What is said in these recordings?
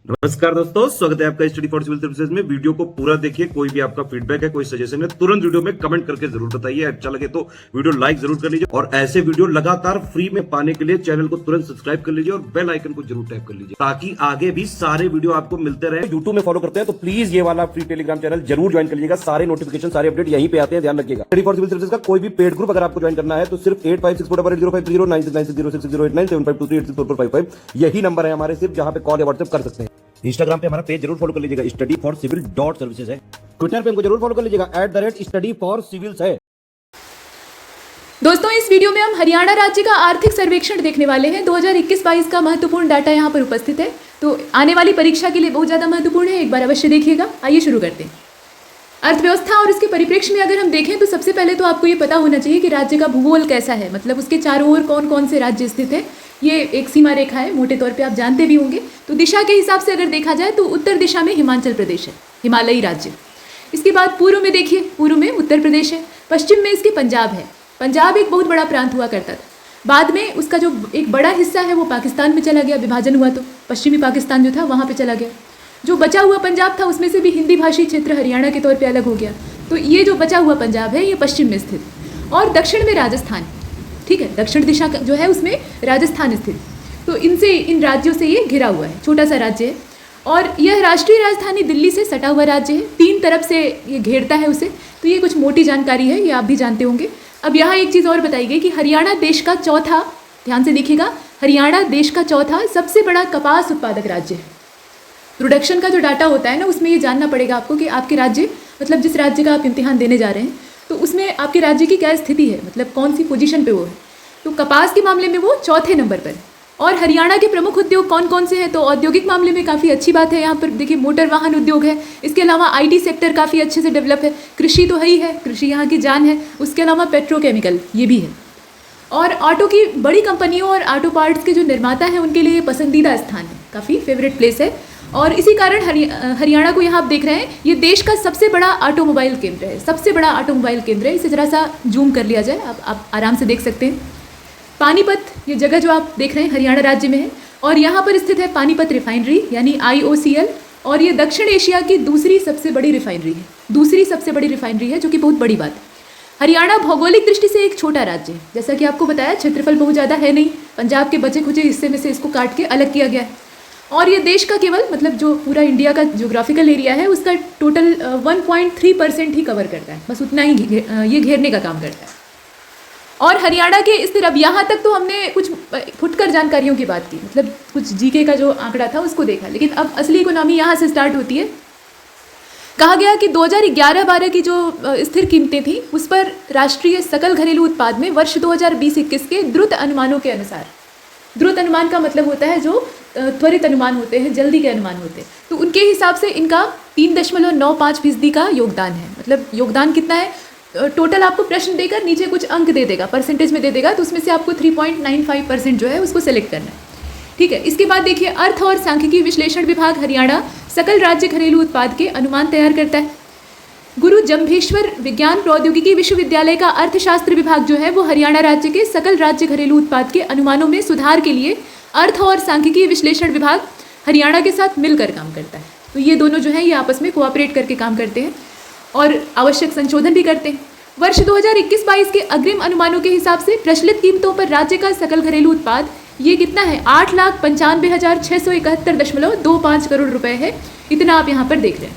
नमस्कार दोस्तों, स्वागत है आपका स्टडी फॉर सिविल सर्विसेज में। वीडियो को पूरा देखिए। कोई भी आपका फीडबैक है, कोई सजेशन है, तुरंत वीडियो में कमेंट करके जरूर बताइए। अच्छा लगे तो वीडियो लाइक जरूर कर लीजिए और ऐसे वीडियो लगातार फ्री में पाने के लिए चैनल को तुरंत सब्सक्राइब कर लीजिए और बेल आइकन को जरूर टैप कर लीजिए ताकि आगे भी सारे वीडियो आपको मिलते रहे। यूट्यूब में फॉलो करते हैं तो प्लीज ये वाला फ्री टेलीग्राम चैनल जरूर ज्वाइन कर लीजिएगा। सारे नोटिफिकेशन, सारे अपडेट यहीं पे आते हैं, ध्यान रखिएगा। स्टडी फॉर सिविल सर्विसेज का कोई भी पेड ग्रुप अगर आपको ज्वाइन करना है तो सिर्फ 856480560660897523864455 यही नंबर है हमारे, सिर्फ जहां पे कॉल या व्हाट्सएप कर सकते हैं। इंस्टाग्राम पे हमारा पेज जरूर फॉलो कर लीजिएगा, studyforcivil.services है। ट्विटर पे हमको जरूर फॉलो कर लीजिएगा, @studyforcivils है। दोस्तों, इस वीडियो में हम हरियाणा राज्य का आर्थिक सर्वेक्षण देखने वाले हैं। 2021-22 का महत्वपूर्ण डाटा यहाँ पर उपस्थित है, तो आने वाली परीक्षा के लिए बहुत ज़्यादा महत्वपूर्ण है। एक बार अवश्य देखिएगा। आइए शुरू करते हैं। अर्थव्यवस्था और उसके परिप्रेक्ष्य में अगर हम देखें तो सबसे पहले तो आपको ये पता होना चाहिए कि राज्य का भूगोल कैसा है, मतलब उसके चारों ओर कौन कौन से राज्य स्थित है। ये एक सीमा रेखा है, मोटे तौर पे आप जानते भी होंगे। तो दिशा के हिसाब से अगर देखा जाए तो उत्तर दिशा में हिमाचल प्रदेश है, हिमालयी राज्य। इसके बाद पूर्व में देखिए, पूर्व में उत्तर प्रदेश है, पश्चिम में इसके पंजाब है। पंजाब एक बहुत बड़ा प्रांत हुआ करता था, बाद में उसका जो एक बड़ा हिस्सा है वो पाकिस्तान में चला गया, विभाजन हुआ तो पश्चिमी पाकिस्तान जो था वहाँ पर चला गया। जो बचा हुआ पंजाब था उसमें से भी हिंदी भाषी क्षेत्र हरियाणा के तौर पे अलग हो गया। तो ये जो बचा हुआ पंजाब है ये पश्चिम में स्थित, और दक्षिण में राजस्थान, ठीक है, दक्षिण दिशा जो है उसमें राजस्थान स्थित। तो इनसे, इन राज्यों से ये घिरा हुआ है, छोटा सा राज्य है। और यह राष्ट्रीय राजधानी दिल्ली से सटा हुआ राज्य है, तीन तरफ से ये घेरता है उसे। तो ये कुछ मोटी जानकारी है, ये आप भी जानते होंगे। अब यहाँ एक चीज़ और बताई गई कि हरियाणा देश का चौथा, ध्यान से देखिएगा, हरियाणा देश का चौथा सबसे बड़ा कपास उत्पादक राज्य है। प्रोडक्शन का जो डाटा होता है ना, उसमें ये जानना पड़ेगा आपको कि आपके राज्य, मतलब जिस राज्य का आप इम्तिहान देने जा रहे हैं, तो उसमें आपके राज्य की क्या स्थिति है, मतलब कौन सी पोजीशन पे वो है। तो कपास के मामले में वो चौथे नंबर पर है। और हरियाणा के प्रमुख उद्योग कौन कौन से हैं, तो औद्योगिक मामले में काफ़ी अच्छी बात है। यहाँ पर देखिए मोटर वाहन उद्योग है, इसके अलावा आईटी सेक्टर काफ़ी अच्छे से डेवलप है, कृषि तो है ही है, कृषि यहाँ की जान है, उसके अलावा पेट्रोकेमिकल ये भी है। और ऑटो की बड़ी कंपनियों और ऑटो पार्ट्स के जो निर्माता हैं उनके लिए पसंदीदा स्थान है, काफ़ी फेवरेट प्लेस है। और इसी कारण हरियाणा को यहाँ आप देख रहे हैं, ये देश का सबसे बड़ा ऑटोमोबाइल केंद्र है, सबसे बड़ा ऑटोमोबाइल केंद्र है। इसे ज़रा सा जूम कर लिया जाए, आप आराम से देख सकते हैं। पानीपत, ये जगह जो आप देख रहे हैं हरियाणा राज्य में है, और यहाँ पर स्थित है पानीपत रिफाइनरी यानी IOCL, और ये दक्षिण एशिया की दूसरी सबसे बड़ी रिफाइनरी है, दूसरी सबसे बड़ी रिफाइनरी है, जो कि बहुत बड़ी बात है। हरियाणा भौगोलिक दृष्टि से एक छोटा राज्य है, जैसा कि आपको बताया, क्षेत्रफल बहुत ज़्यादा है नहीं, पंजाब के बचे खुचे हिस्से में से इसको काट के अलग किया गया है। और ये देश का केवल, मतलब जो पूरा इंडिया का ज्योग्राफिकल एरिया है उसका टोटल 1.3% ही कवर करता है, बस उतना ही ये घेरने का काम करता है। और हरियाणा के स्थिर, अब यहाँ तक तो हमने कुछ फुटकर जानकारियों की बात की, मतलब कुछ जीके का जो आंकड़ा था उसको देखा, लेकिन अब असली इकोनॉमी यहाँ से स्टार्ट होती है। कहा गया कि 2011-12 की जो स्थिर कीमतें थी उस पर राष्ट्रीय सकल घरेलू उत्पाद में वर्ष 2020-21 के द्रुत अनुमानों के अनुसार, द्रुत अनुमान का मतलब होता है जो त्वरित अनुमान होते हैं, जल्दी के अनुमान होते हैं, तो उनके हिसाब से इनका 3.95% का योगदान है। मतलब योगदान कितना है, टोटल आपको प्रश्न देकर नीचे कुछ अंक दे देगा, परसेंटेज में दे देगा, तो उसमें से आपको 3.95% जो है उसको सेलेक्ट करना है, ठीक है। इसके बाद देखिए, अर्थ और सांख्यिकी विश्लेषण विभाग हरियाणा सकल राज्य घरेलू उत्पाद के अनुमान तैयार करता है। गुरु जम्भेश्वर विज्ञान प्रौद्योगिकी विश्वविद्यालय का अर्थशास्त्र विभाग जो है वो हरियाणा राज्य के सकल राज्य घरेलू उत्पाद के अनुमानों में सुधार के लिए अर्थ और सांख्यिकी विश्लेषण विभाग हरियाणा के साथ मिलकर काम करता है। तो ये दोनों जो है ये आपस में कोऑपरेट करके काम करते हैं और आवश्यक संशोधन भी करते हैं। वर्ष 2021-22 के अग्रिम अनुमानों के हिसाब से प्रचलित कीमतों पर राज्य का सकल घरेलू उत्पाद ये कितना है, 8,95,671.25 करोड़ रुपए है। इतना आप यहाँ पर देख रहे हैं।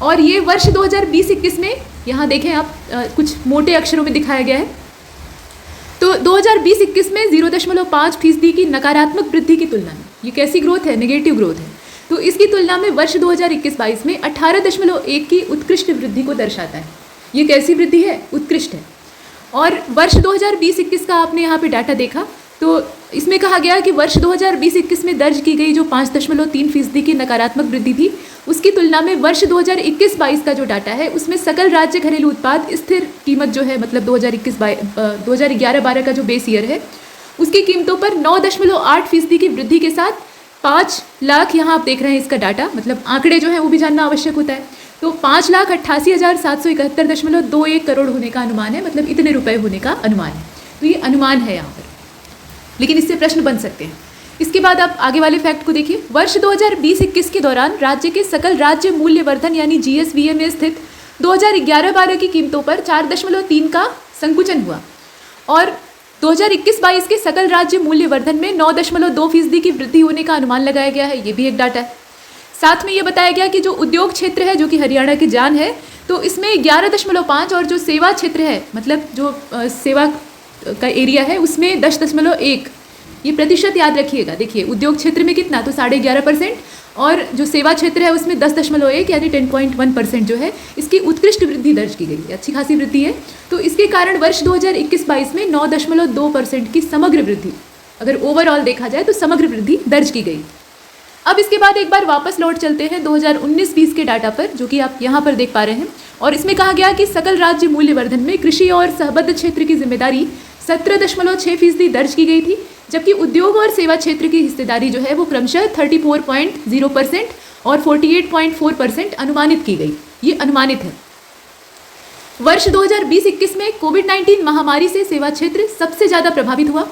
और ये वर्ष 2020-21 में, यहाँ देखें आप, कुछ मोटे अक्षरों में दिखाया गया है। तो 2020-21 में 0.5% की नकारात्मक वृद्धि की तुलना में, ये कैसी ग्रोथ है, नेगेटिव ग्रोथ है, तो इसकी तुलना में वर्ष 2021-22 में 18.1 की उत्कृष्ट वृद्धि को दर्शाता है। ये कैसी वृद्धि है, उत्कृष्ट है। और वर्ष 2020-21 का आपने यहाँ पे डाटा देखा, तो इसमें कहा गया कि वर्ष 2020-21 में दर्ज की गई जो 5.3% की नकारात्मक वृद्धि थी, उसकी तुलना में वर्ष 2021-22 का जो डाटा है उसमें सकल राज्य घरेलू उत्पाद स्थिर कीमत जो है, मतलब 2011-12 का जो बेस ईयर है उसकी कीमतों पर 9.8% की वृद्धि के साथ 5 लाख, यहाँ आप देख रहे हैं इसका डाटा, मतलब आंकड़े जो है वो भी जानना आवश्यक होता है। तो 5,88,771.21 करोड़ होने का अनुमान है, मतलब इतने रुपए होने का अनुमान है। तो ये अनुमान है यहाँ पर, लेकिन इससे प्रश्न बन सकते हैं इसके बाद आप आगे वाले फैक्ट को देखिए। वर्ष 2020-21 के दौरान राज्य के सकल राज्य मूल्य वर्धन यानी GSVA में स्थित 2011-12 की कीमतों पर 4.3 का संकुचन हुआ और 2021-22 के सकल राज्य मूल्य वर्धन में 9.2% की वृद्धि होने का अनुमान लगाया गया है। ये भी एक डाटा है। साथ में ये बताया गया कि जो उद्योग क्षेत्र है जो कि हरियाणा की जान है, तो इसमें 11.5 और जो सेवा क्षेत्र है मतलब जो सेवा का एरिया है उसमें 10.1। ये प्रतिशत याद रखिएगा। देखिए उद्योग क्षेत्र में कितना, तो 11.5% और जो सेवा क्षेत्र है उसमें 10.1 यानी 10.1% जो है इसकी उत्कृष्ट वृद्धि दर्ज की गई है। अच्छी खासी वृद्धि है। तो इसके कारण वर्ष 2021-22 में 9.2% की समग्र वृद्धि, अगर ओवरऑल देखा जाए तो समग्र वृद्धि दर्ज की गई। अब इसके बाद एक बार वापस लौट चलते हैं 2019-20 के डाटा पर, जो कि आप यहाँ पर देख पा रहे हैं। और इसमें कहा गया कि सकल राज्य मूल्य वर्धन में कृषि और सहबद्ध क्षेत्र की जिम्मेदारी 17.6% दर्ज की गई थी, जबकि उद्योग और सेवा क्षेत्र की हिस्सेदारी जो है वो क्रमशः 34.0% और 48.4% अनुमानित की गई। ये अनुमानित है। वर्ष 2020-21 में कोविड-19 महामारी से सेवा क्षेत्र सबसे ज़्यादा प्रभावित हुआ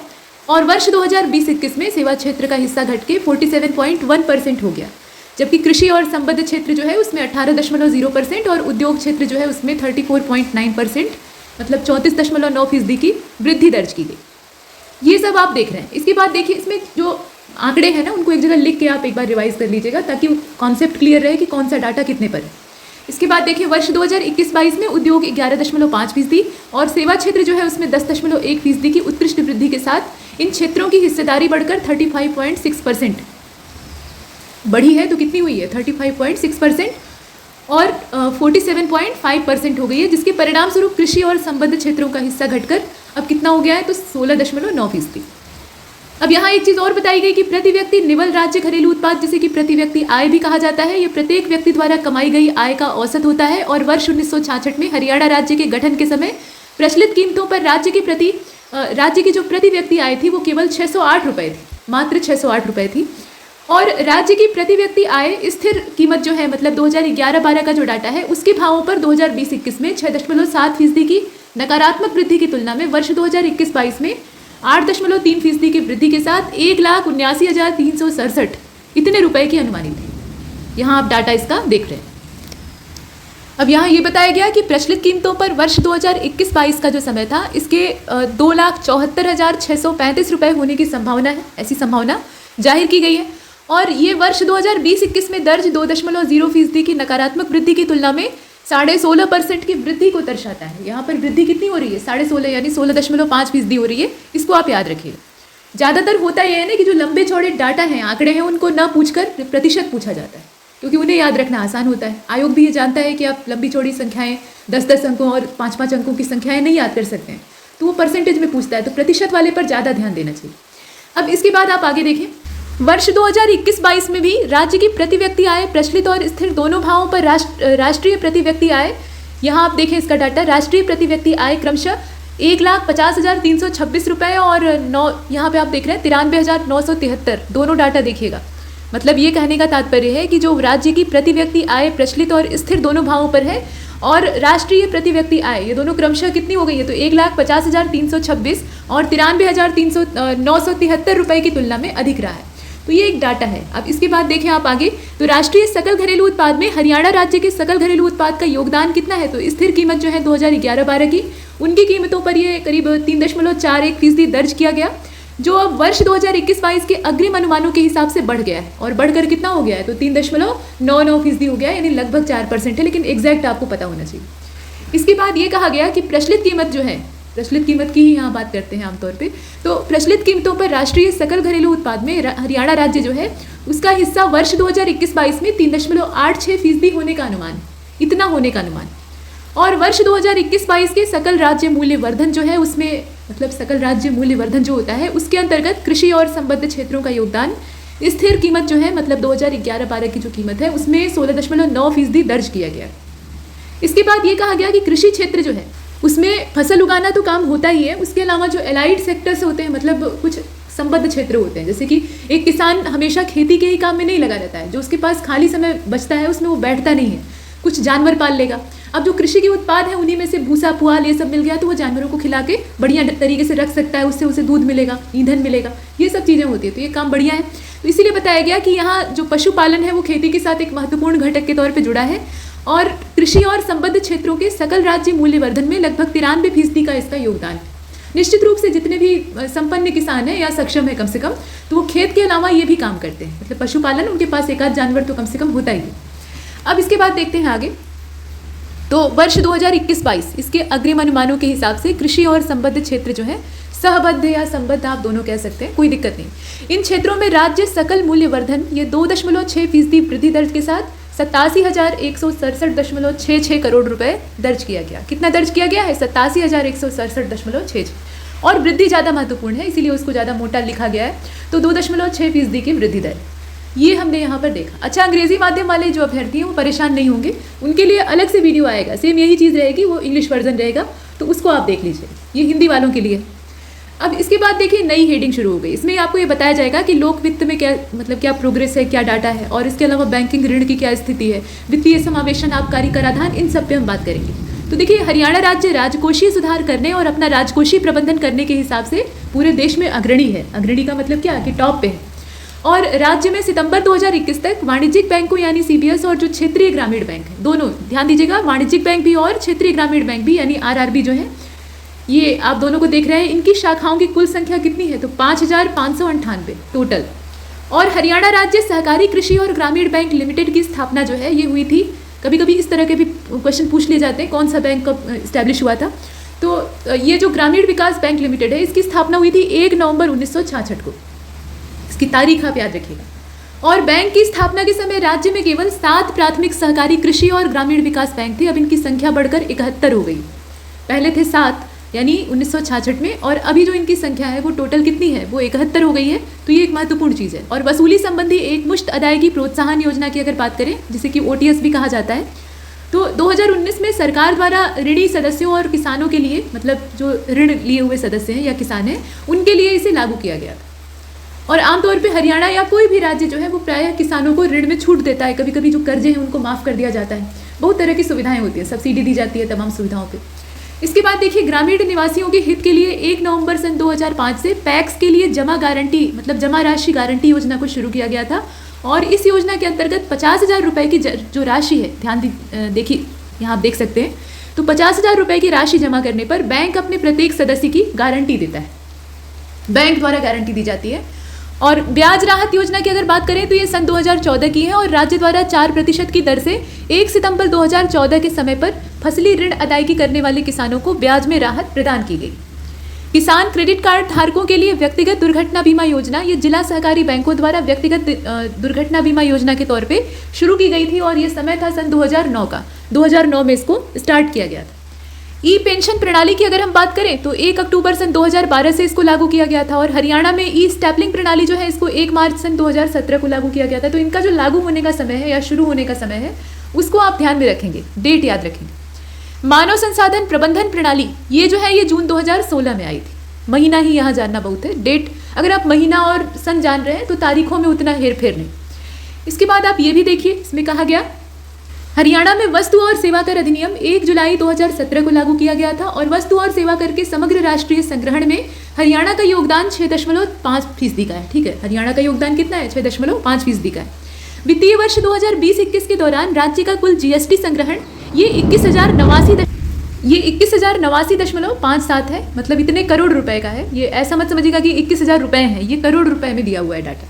और वर्ष 2020-21 में सेवा क्षेत्र का हिस्सा घट के 47.1% हो गया, जबकि कृषि और संबद्ध क्षेत्र जो है उसमें 18.0% और उद्योग क्षेत्र जो है उसमें 34.9% मतलब 34.9% की वृद्धि दर्ज की गई। ये सब आप देख रहे हैं। इसके बाद देखिए इसमें जो आंकड़े हैं ना उनको एक जगह लिख के आप एक बार रिवाइज कर लीजिएगा ताकि कॉन्सेप्ट क्लियर रहे कि कौन सा डाटा कितने पर है। इसके बाद देखिए वर्ष 2021-22 में उद्योग 11.5% और सेवा क्षेत्र जो है उसमें 10.1% की उत्कृष्ट वृद्धि के साथ इन क्षेत्रों की हिस्सेदारी बढ़कर 35.6% बढ़ी है। तो कितनी हुई है 35.6% और 47.5% हो गई है, जिसके परिणाम स्वरूप कृषि और संबद्ध क्षेत्रों का हिस्सा घटकर अब कितना हो गया है तो 16.9%। अब यहाँ एक चीज़ और बताई गई कि प्रति व्यक्ति निवल राज्य घरेलू उत्पाद जिसे कि प्रति व्यक्ति आय भी कहा जाता है, ये प्रत्येक व्यक्ति द्वारा कमाई गई आय का औसत होता है। और वर्ष 1966 में हरियाणा राज्य के गठन के समय प्रचलित कीमतों पर राज्य की जो प्रति व्यक्ति आय थी वो केवल 608 रुपये थी, मात्र 608 रुपये थी। और राज्य की प्रति व्यक्ति आय स्थिर कीमत जो है मतलब 2011-12 का जो डाटा है उसके भावों पर 2020-21 में 6.7% की नकारात्मक वृद्धि की तुलना में वर्ष 2021-22 में 8.3% की वृद्धि के साथ 1,79,367 इतने रुपए की अनुमानित है। यहाँ आप डाटा इसका देख रहे हैं। अब यहाँ ये बताया गया कि प्रचलित कीमतों पर वर्ष 2021-22 का जो समय था इसके 2,74,635 रुपये होने की संभावना है, ऐसी संभावना जाहिर की गई है। और ये वर्ष 2020-21 में दर्ज 2.0% की नकारात्मक वृद्धि की तुलना में 16.5% की वृद्धि को दर्शाता है। यहाँ पर वृद्धि कितनी हो रही है 16.5 यानी 16.5% हो रही है। इसको आप याद रखिएगा। ज़्यादातर होता यह है ना कि जो लंबे चौड़े डाटा हैं, आंकड़े हैं, उनको ना पूछकर प्रतिशत पूछा जाता है क्योंकि उन्हें याद रखना आसान होता है। आयोग भी ये जानता है कि आप लंबी चौड़ी संख्याएं 10-10 अंकों और 5-5 अंकों की संख्याएं नहीं याद कर सकते हैं, तो वो परसेंटेज में पूछता है, तो प्रतिशत वाले पर ज़्यादा ध्यान देना चाहिए। अब इसके बाद आप आगे देखें, वर्ष 2021-22 में भी राज्य की प्रति व्यक्ति आय प्रचलित और स्थिर दोनों भावों पर राष्ट्रीय प्रति व्यक्ति आय, यहाँ आप देखें इसका डाटा, राष्ट्रीय प्रति व्यक्ति आय क्रमशः 1,50,326 रुपये और यहाँ पे आप देख रहे हैं 93,973, दोनों डाटा देखिएगा। मतलब ये कहने का तात्पर्य है कि जो राज्य की प्रति व्यक्ति आय प्रचलित और स्थिर दोनों भावों पर है और राष्ट्रीय प्रति व्यक्ति आय ये दोनों क्रमशः कितनी हो गई है तो 1,50,326 और 93,973 रुपये की तुलना में अधिक रहा है। तो ये एक डाटा है। अब इसके बाद देखें आप आगे, तो राष्ट्रीय सकल घरेलू उत्पाद में हरियाणा राज्य के सकल घरेलू उत्पाद का योगदान कितना है, तो स्थिर कीमत जो है 2011-12 की, उनकी कीमतों पर ये करीब 3.41% दर्ज किया गया, जो अब वर्ष 2021-22 के अग्रिम अनुमानों के हिसाब से बढ़ गया है और बढ़कर कितना हो गया है तो 3.99% हो गया, यानी लगभग 4% है, लेकिन एग्जैक्ट आपको पता होना चाहिए। इसके बाद ये कहा गया कि प्रचलित कीमत जो है, प्रचलित कीमत की ही यहाँ बात करते हैं आमतौर पे, तो प्रचलित कीमतों पर राष्ट्रीय सकल घरेलू उत्पाद में हरियाणा राज्य जो है उसका हिस्सा वर्ष 2021-22 में 3.86% होने का अनुमान, इतना होने का अनुमान। और वर्ष 2021-22 के सकल राज्य मूल्य वर्धन जो है उसमें मतलब सकल राज्य मूल्य वर्धन जो होता है उसके अंतर्गत कृषि और संबद्ध क्षेत्रों का योगदान स्थिर कीमत जो है मतलब 2011-12 की जो कीमत है उसमें 16.9% दर्ज किया गया। इसके बाद ये कहा गया कि कृषि क्षेत्र जो है उसमें फसल उगाना तो काम होता ही है, उसके अलावा जो एलाइड सेक्टर्स होते हैं मतलब कुछ संबद्ध क्षेत्र होते हैं, जैसे कि एक किसान हमेशा खेती के ही काम में नहीं लगा रहता है, जो उसके पास खाली समय बचता है उसमें वो बैठता नहीं है, कुछ जानवर पाल लेगा। अब जो कृषि के उत्पाद हैं उन्हीं में से भूसा पुआल ये सब मिल गया तो वो जानवरों को खिला के बढ़िया तरीके से रख सकता है, उससे उसे दूध मिलेगा, ईंधन मिलेगा, ये सब चीज़ें होती है। तो ये काम बढ़िया है। तो इसीलिए बताया गया कि यहाँ जो पशुपालन है वो खेती के साथ एक महत्वपूर्ण घटक के तौर पर जुड़ा है और कृषि और संबद्ध क्षेत्रों के सकल राज्य मूल्यवर्धन में लगभग 93% का इसका योगदान है। निश्चित रूप से जितने भी संपन्न किसान हैं या सक्षम है कम से कम, तो वो खेत के अलावा ये भी काम करते हैं, मतलब पशुपालन, उनके पास एक आध जानवर तो कम से कम होता ही है। अब इसके बाद देखते हैं आगे। तो वर्ष 2021-22 इसके अग्रिम अनुमानों के हिसाब से कृषि और संबद्ध क्षेत्र जो है, सहबद्ध या संबद्ध आप दोनों कह सकते हैं, कोई दिक्कत नहीं। इन क्षेत्रों में राज्य सकल मूल्यवर्धन ये 2.6% वृद्धि दर के साथ 87,167.66 करोड़ रुपए दर्ज किया गया। कितना दर्ज किया गया है? 87,167.66 और वृद्धि ज़्यादा महत्वपूर्ण है, इसीलिए उसको ज़्यादा मोटा लिखा गया है। तो 2.6% की वृद्धि दर ये हमने यहाँ पर देखा। अच्छा, अंग्रेजी माध्यम वाले जो अभ्यर्थी हैं वो परेशान नहीं होंगे, उनके लिए अलग से वीडियो आएगा, सेम यही चीज़ रहेगी, वो इंग्लिश वर्जन रहेगा, तो उसको आप देख लीजिए। ये हिंदी वालों के लिए। अब इसके बाद देखिए नई हेडिंग शुरू हो गई। इसमें आपको ये बताया जाएगा कि लोक वित्त में क्या मतलब क्या प्रोग्रेस है, क्या डाटा है, और इसके अलावा बैंकिंग ऋण की क्या स्थिति है, वित्तीय समावेशन, आबकारी कराधान, इन सब पे हम बात करेंगे। तो देखिए, हरियाणा राज्य राजकोषीय सुधार करने और अपना राजकोषीय प्रबंधन करने के हिसाब से पूरे देश में अग्रणी है। अग्रणी का मतलब क्या कि टॉप पे है। और राज्य में सितंबर 2021 तक वाणिज्यिक बैंकों यानी CBS और जो क्षेत्रीय ग्रामीण बैंक है, दोनों ध्यान दीजिएगा, वाणिज्यिक बैंक भी और क्षेत्रीय ग्रामीण बैंक भी यानी RRB जो है, ये आप दोनों को देख रहे हैं। इनकी शाखाओं की कुल संख्या कितनी है? तो 5,598 टोटल। और हरियाणा राज्य सहकारी कृषि और ग्रामीण बैंक लिमिटेड की स्थापना जो है ये हुई थी। कभी कभी इस तरह के भी क्वेश्चन पूछ लिए जाते हैं, कौन सा बैंक कब इस्टेब्लिश हुआ था। तो ये जो ग्रामीण विकास बैंक लिमिटेड है, इसकी स्थापना हुई थी 1 नवंबर 1966 को। इसकी तारीख आप याद रखिएगा। और बैंक की स्थापना के समय राज्य में केवल 7 प्राथमिक सहकारी कृषि और ग्रामीण विकास बैंक थे। अब इनकी संख्या बढ़कर 71 हो गई। पहले थे 7 यानी 1966 में, और अभी जो इनकी संख्या है वो टोटल कितनी है? वो 71 हो गई है। तो ये एक महत्वपूर्ण चीज़ है। और वसूली संबंधी एक मुश्त अदायगी प्रोत्साहन योजना की अगर बात करें, जिसे कि OTS भी कहा जाता है, तो 2019 में सरकार द्वारा ऋणी सदस्यों और किसानों के लिए, मतलब जो ऋण लिए हुए सदस्य हैं या किसान हैं, उनके लिए इसे लागू किया गया था। और आमतौर पे हरियाणा या कोई भी राज्य जो है वो प्रायः किसानों को ऋण में छूट देता है। कभी कभी जो कर्जे हैं उनको माफ़ कर दिया जाता है। बहुत तरह की सुविधाएं होती हैं, सब्सिडी दी जाती है तमाम सुविधाओं पे। इसके बाद देखिए, ग्रामीण निवासियों के हित के लिए 1 नवंबर सन 2005 से पैक्स के लिए जमा गारंटी मतलब जमा राशि गारंटी योजना को शुरू किया गया था। और इस योजना के अंतर्गत 50,000 रुपये की जो राशि है, ध्यान देखिए यहाँ आप देख सकते हैं, तो 50,000 रुपये की राशि जमा करने पर बैंक अपने प्रत्येक सदस्य की गारंटी देता है। बैंक द्वारा गारंटी दी जाती है। और ब्याज राहत योजना की अगर बात करें तो ये सन 2014 की है और राज्य द्वारा 4% की दर से 1 सितंबर 2014 के समय पर फसली ऋण अदायगी करने वाले किसानों को ब्याज में राहत प्रदान की गई। किसान क्रेडिट कार्ड धारकों के लिए व्यक्तिगत दुर्घटना बीमा योजना ये जिला सहकारी बैंकों द्वारा व्यक्तिगत दुर्घटना बीमा योजना के तौर पे शुरू की गई थी और ये समय था सन 2009 का। 2009 में इसको स्टार्ट किया गया था। ई पेंशन प्रणाली की अगर हम बात करें तो 1 अक्टूबर सन 2012 से इसको लागू किया गया था। और हरियाणा में ई स्टैपलिंग प्रणाली जो है इसको 1 मार्च सन 2017 को लागू किया गया था। तो इनका जो लागू होने का समय है या शुरू होने का समय है उसको आप ध्यान में रखेंगे, डेट याद रखेंगे। मानव संसाधन प्रबंधन प्रणाली ये जो है ये जून 2016 में आई थी। महीना ही यहाँ जानना बहुत है, डेट अगर आप महीना और सन जान रहे हैं तो तारीखों में उतना हेर फेर नहीं। इसके बाद आप ये भी देखिए, इसमें कहा गया हरियाणा में वस्तु और सेवा कर अधिनियम 1 जुलाई 2017 को लागू किया गया था और वस्तु और सेवा कर के समग्र राष्ट्रीय संग्रहण में हरियाणा का योगदान 6.5% का है। ठीक है, हरियाणा का योगदान कितना है? 6.5% का है। वित्तीय वर्ष 2020-21 के दौरान राज्य का कुल GST संग्रहण ये 21,089.57 है, मतलब इतने करोड़ रुपए का है। ये ऐसा मत समझिएगा कि 21,000 रुपए हैं, ये करोड़ रुपए में दिया हुआ है डाटा।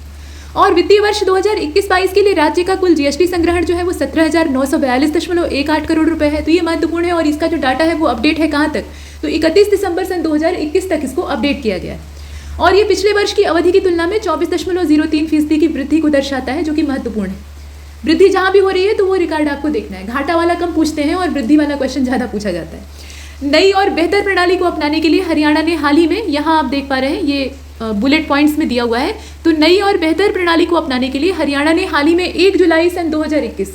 और वित्तीय वर्ष 2021-22 के लिए राज्य का कुल GST संग्रहण जो है वो 17,942.18 करोड़ रुपए है। तो ये महत्वपूर्ण है और इसका जो डाटा है वो अपडेट है कहाँ तक? तो 31 दिसंबर सन 2021 तक इसको अपडेट किया गया है। और ये पिछले वर्ष की अवधि की तुलना में 24.03% की वृद्धि को दर्शाता है, जो कि महत्वपूर्ण है। वृद्धि जहाँ भी हो रही है तो वो रिकॉर्ड आपको देखना है। घाटा वाला कम पूछते हैं और वृद्धि वाला क्वेश्चन ज़्यादा पूछा जाता है। नई और बेहतर प्रणाली को अपनाने के लिए हरियाणा ने हाल ही में, यहाँ आप देख पा रहे हैं ये बुलेट पॉइंट्स में दिया हुआ है, तो नई और बेहतर प्रणाली को अपनाने के लिए हरियाणा ने हाल ही में 1 जुलाई सन 2021,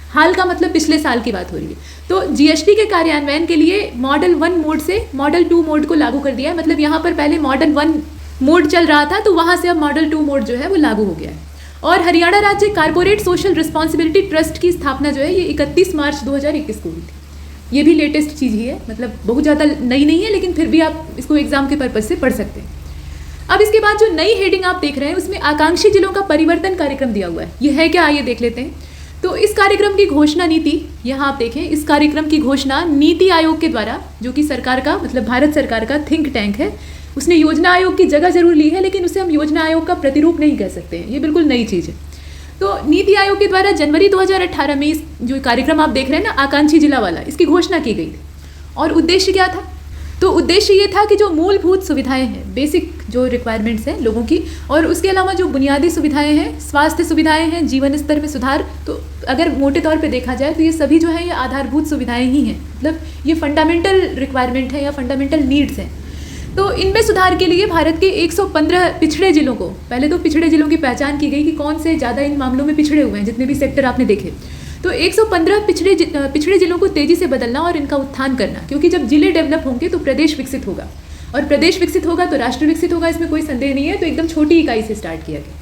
हाल का मतलब पिछले साल की बात हो रही है, तो GST के कार्यान्वयन के लिए मॉडल 1 मोड से मॉडल 2 मोड को लागू कर दिया है। मतलब यहाँ पर पहले मॉडल 1 मोड चल रहा था तो वहाँ से अब मॉडल 2 मोड जो है वो लागू हो गया है। और हरियाणा राज्य कारपोरेट सोशल रिस्पॉन्सिबिलिटी ट्रस्ट की स्थापना जो है ये 31 मार्च 2021 को हुई थी। ये भी लेटेस्ट चीज़ ही है, मतलब बहुत ज़्यादा नई नहीं है, लेकिन फिर भी आप इसको एग्जाम के पर्पज से पढ़ सकते हैं। अब इसके बाद जो नई हेडिंग आप देख रहे हैं उसमें आकांक्षी जिलों का परिवर्तन कार्यक्रम दिया हुआ है। ये है क्या, आइए देख लेते हैं। तो इस कार्यक्रम की घोषणा नीति, यहाँ आप देखें, इस कार्यक्रम की घोषणा नीति आयोग के द्वारा, जो कि सरकार का मतलब भारत सरकार का थिंक टैंक है, उसने योजना आयोग की जगह जरूर ली है, लेकिन उसे हम योजना आयोग का प्रतिरूप नहीं कह सकते हैं, ये बिल्कुल नई चीज़ है। तो नीति आयोग के द्वारा जनवरी 2018 में इस जो कार्यक्रम आप देख रहे हैं ना, आकांक्षी जिला वाला, इसकी घोषणा की गई थी। और उद्देश्य क्या था? तो उद्देश्य ये था कि जो मूलभूत सुविधाएं हैं, बेसिक जो रिक्वायरमेंट्स हैं लोगों की, और उसके अलावा जो बुनियादी सुविधाएं हैं, स्वास्थ्य सुविधाएं हैं, जीवन स्तर में सुधार, तो अगर मोटे तौर पे देखा जाए तो ये सभी जो है ये आधारभूत सुविधाएं ही हैं, मतलब ये फंडामेंटल रिक्वायरमेंट है या फंडामेंटल नीड्स हैं। तो इनमें सुधार के लिए भारत के 115 पिछड़े जिलों को, पहले तो पिछड़े जिलों की पहचान की गई कि कौन से ज़्यादा इन मामलों में पिछड़े हुए हैं, जितने भी सेक्टर आपने देखे। तो 115 पिछड़े जिलों को तेज़ी से बदलना और इनका उत्थान करना, क्योंकि जब जिले डेवलप होंगे तो प्रदेश विकसित होगा, और प्रदेश विकसित होगा तो राष्ट्र विकसित होगा, इसमें कोई संदेह नहीं है। तो एकदम छोटी इकाई से स्टार्ट किया गया।